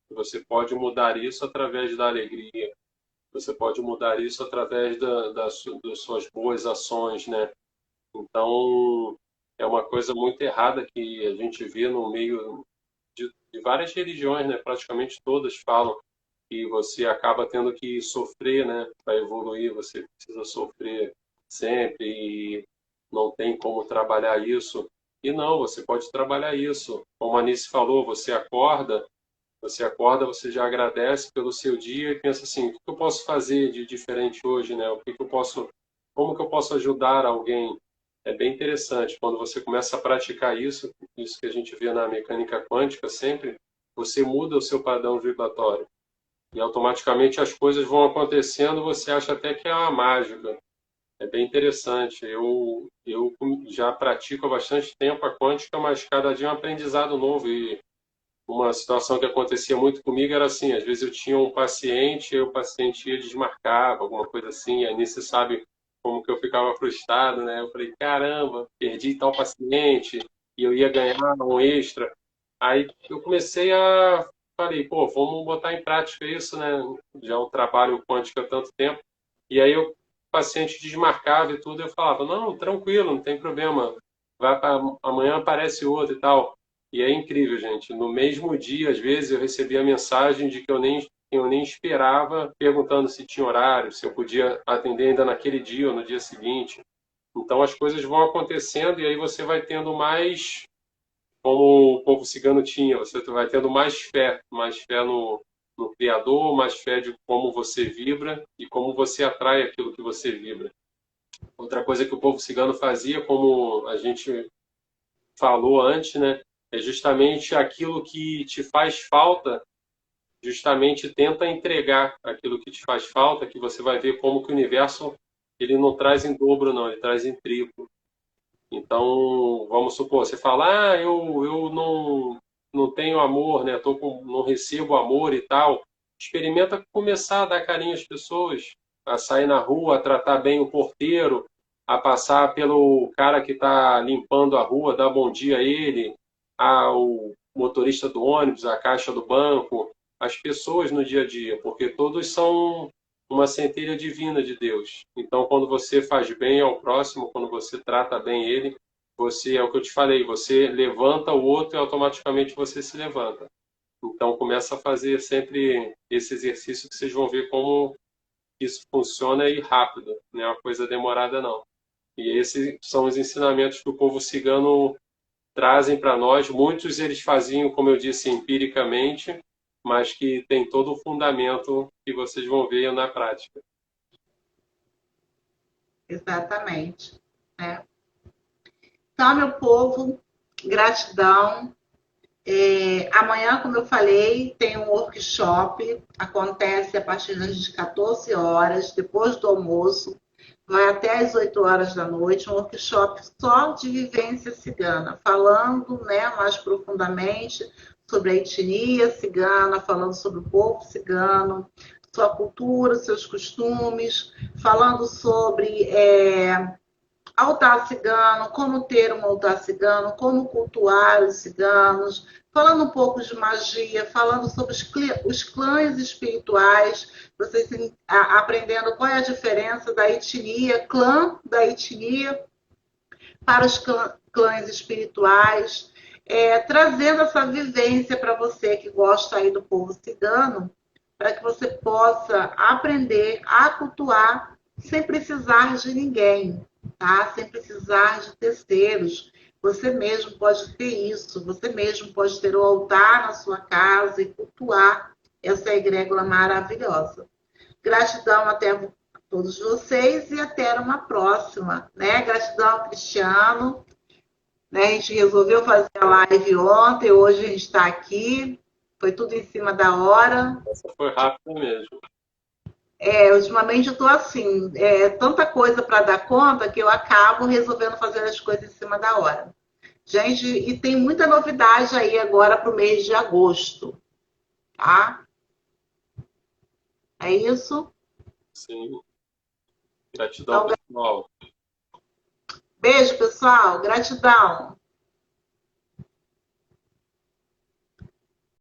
que você pode mudar isso através da alegria. Você pode mudar isso através das suas boas ações, né? Então, é uma coisa muito errada que a gente vê no meio de várias religiões, né? Praticamente todas falam que você acaba tendo que sofrer, né? Para evoluir, você precisa sofrer sempre e não tem como trabalhar isso. E não, você pode trabalhar isso. Como a Anice falou, você acorda, você já agradece pelo seu dia e pensa assim, o que eu posso fazer de diferente hoje, né? Como que eu posso ajudar alguém? É bem interessante quando você começa a praticar isso que a gente vê na mecânica quântica sempre, você muda o seu padrão vibratório. e automaticamente as coisas vão acontecendo, você acha até que é uma mágica. É bem interessante. Eu já pratico há bastante tempo a quântica, mas cada dia é um aprendizado novo. E uma situação que acontecia muito comigo era assim, às vezes eu tinha um paciente, e o paciente ia desmarcava, alguma coisa assim, aí nisso você sabe como que eu ficava frustrado, né? Eu falei, caramba, perdi tal paciente e eu ia ganhar um extra. Aí eu comecei a falei, pô, vamos botar em prática isso, né? Já eu trabalho quântico há tanto tempo. E aí o paciente desmarcava e tudo, eu falava, não, tranquilo, não tem problema. Amanhã aparece outro e tal. E é incrível, gente. No mesmo dia, às vezes, eu recebia mensagem de que eu nem esperava, perguntando se tinha horário, se eu podia atender ainda naquele dia ou no dia seguinte. Então as coisas vão acontecendo e aí você vai tendo mais, como o povo cigano tinha, você vai tendo mais fé no Criador, mais fé de como você vibra e como você atrai aquilo que você vibra. Outra coisa que o povo cigano fazia, como a gente falou antes, né? É justamente aquilo que te faz falta, justamente tenta entregar aquilo que te faz falta, que você vai ver como que o universo ele não traz em dobro, não, ele traz em triplo. Então, vamos supor, você fala, eu não tenho amor, né? Não recebo amor e tal. Experimenta começar a dar carinho às pessoas, a sair na rua, a tratar bem o porteiro, a passar pelo cara que está limpando a rua, dar bom dia a ele, ao motorista do ônibus, a caixa do banco, as pessoas no dia a dia, porque todos são uma centelha divina de Deus. Então, quando você faz bem ao próximo, quando você trata bem ele, você, é o que eu te falei, você levanta o outro e automaticamente você se levanta. Então, começa a fazer sempre esse exercício que vocês vão ver como isso funciona e rápido, não é uma coisa demorada, não. E esses são os ensinamentos que o povo cigano trazem para nós. Muitos eles faziam, como eu disse, empiricamente, mas que tem todo o fundamento que vocês vão ver na prática. Exatamente. Né? Então, meu povo, gratidão. Amanhã, como eu falei, tem um workshop, acontece a partir das 14 horas, depois do almoço, vai até as 8 horas da noite, um workshop só de vivência cigana, falando, né, mais profundamente sobre a etnia cigana, falando sobre o povo cigano, sua cultura, seus costumes, falando sobre altar cigano, como ter um altar cigano, como cultuar os ciganos, falando um pouco de magia, falando sobre os clãs espirituais, vocês aprendendo qual é a diferença da etnia, clã da etnia, para os clãs espirituais, trazendo essa vivência para você que gosta aí do povo cigano, para que você possa aprender a cultuar sem precisar de ninguém, tá? Sem precisar de terceiros. Você mesmo pode ter isso, você mesmo pode ter o altar na sua casa e cultuar essa egrégora maravilhosa. Gratidão até a todos vocês e até uma próxima, né? Gratidão, Cristiano. Né? A gente resolveu fazer a live ontem, hoje a gente está aqui, foi tudo em cima da hora. Essa foi rápida mesmo. Ultimamente eu estou assim, tanta coisa para dar conta que eu acabo resolvendo fazer as coisas em cima da hora. Gente, e tem muita novidade aí agora para o mês de agosto, tá? É isso? Sim. Gratidão, pessoal. Beijo, pessoal. Gratidão.